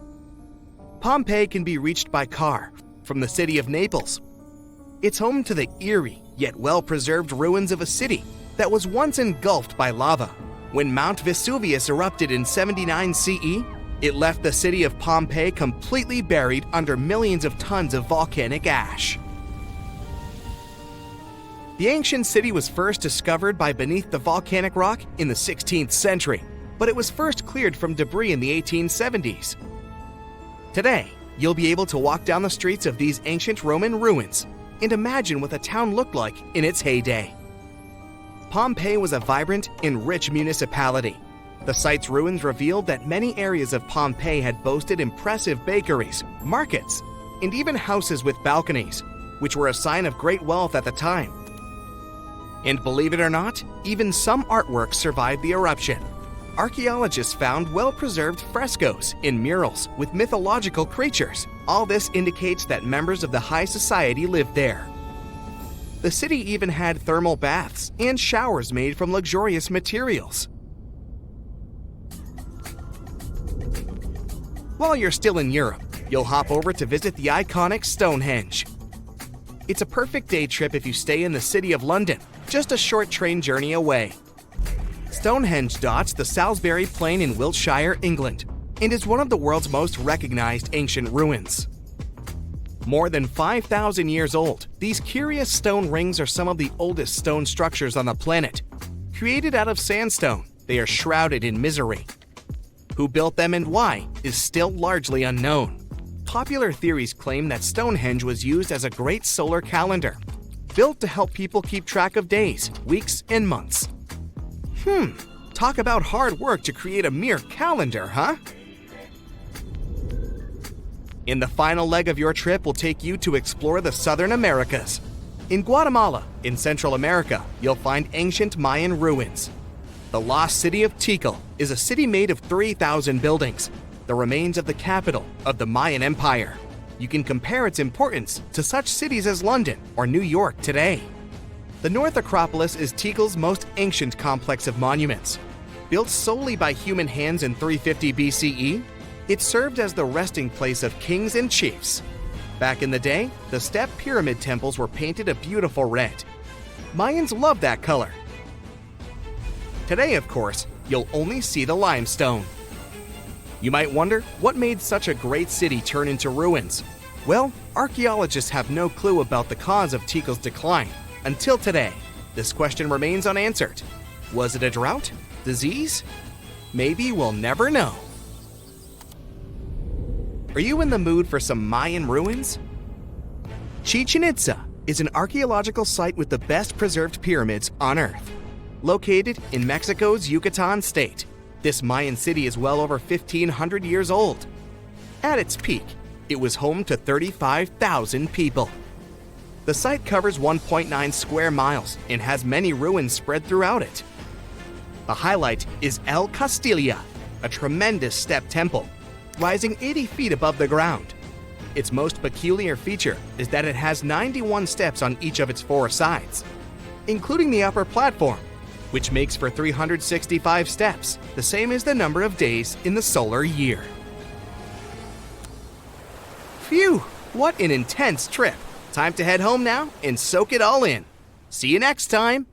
Pompeii can be reached by car from the city of Naples. It's home to the eerie yet well-preserved ruins of a city that was once engulfed by lava. When Mount Vesuvius erupted in 79 CE, it left the city of Pompeii completely buried under millions of tons of volcanic ash. The ancient city was first discovered by beneath the volcanic rock in the 16th century, but it was first cleared from debris in the 1870s. Today, you'll be able to walk down the streets of these ancient Roman ruins and imagine what the town looked like in its heyday. Pompeii was a vibrant and rich municipality. The site's ruins revealed that many areas of Pompeii had boasted impressive bakeries, markets, and even houses with balconies, which were a sign of great wealth at the time. And believe it or not, even some artworks survived the eruption. Archaeologists found well-preserved frescoes and murals with mythological creatures. All this indicates that members of the high society lived there. The city even had thermal baths and showers made from luxurious materials. While you're still in Europe, you'll hop over to visit the iconic Stonehenge. It's a perfect day trip if you stay in the city of London, just a short train journey away. Stonehenge dots the Salisbury Plain in Wiltshire, England, and is one of the world's most recognized ancient ruins. More than 5,000 years old, these curious stone rings are some of the oldest stone structures on the planet. Created out of sandstone, they are shrouded in misery. Who built them and why is still largely unknown. Popular theories claim that Stonehenge was used as a great solar calendar, built to help people keep track of days, weeks, and months. Talk about hard work to create a mere calendar, huh? In the final leg of your trip will take you to explore the Southern Americas. In Guatemala, in Central America, you'll find ancient Mayan ruins. The lost city of Tikal is a city made of 3,000 buildings, the remains of the capital of the Mayan Empire. You can compare its importance to such cities as London or New York today. The North Acropolis is Tikal's most ancient complex of monuments. Built solely by human hands in 350 BCE, it served as the resting place of kings and chiefs. Back in the day, the step pyramid temples were painted a beautiful red. Mayans loved that color. Today, of course, you'll only see the limestone. You might wonder what made such a great city turn into ruins. Well, archaeologists have no clue about the cause of Tikal's decline. Until today, this question remains unanswered. Was it a drought? Disease? Maybe we'll never know. Are you in the mood for some Mayan ruins? Chichen Itza is an archaeological site with the best preserved pyramids on Earth. Located in Mexico's Yucatan state, this Mayan city is well over 1,500 years old. At its peak, it was home to 35,000 people. The site covers 1.9 square miles and has many ruins spread throughout it. The highlight is El Castilla, a tremendous step temple, rising 80 feet above the ground. Its most peculiar feature is that it has 91 steps on each of its 4 sides, including the upper platform, which makes for 365 steps, the same as the number of days in the solar year. Phew, what an intense trip. Time to head home now and soak it all in. See you next time.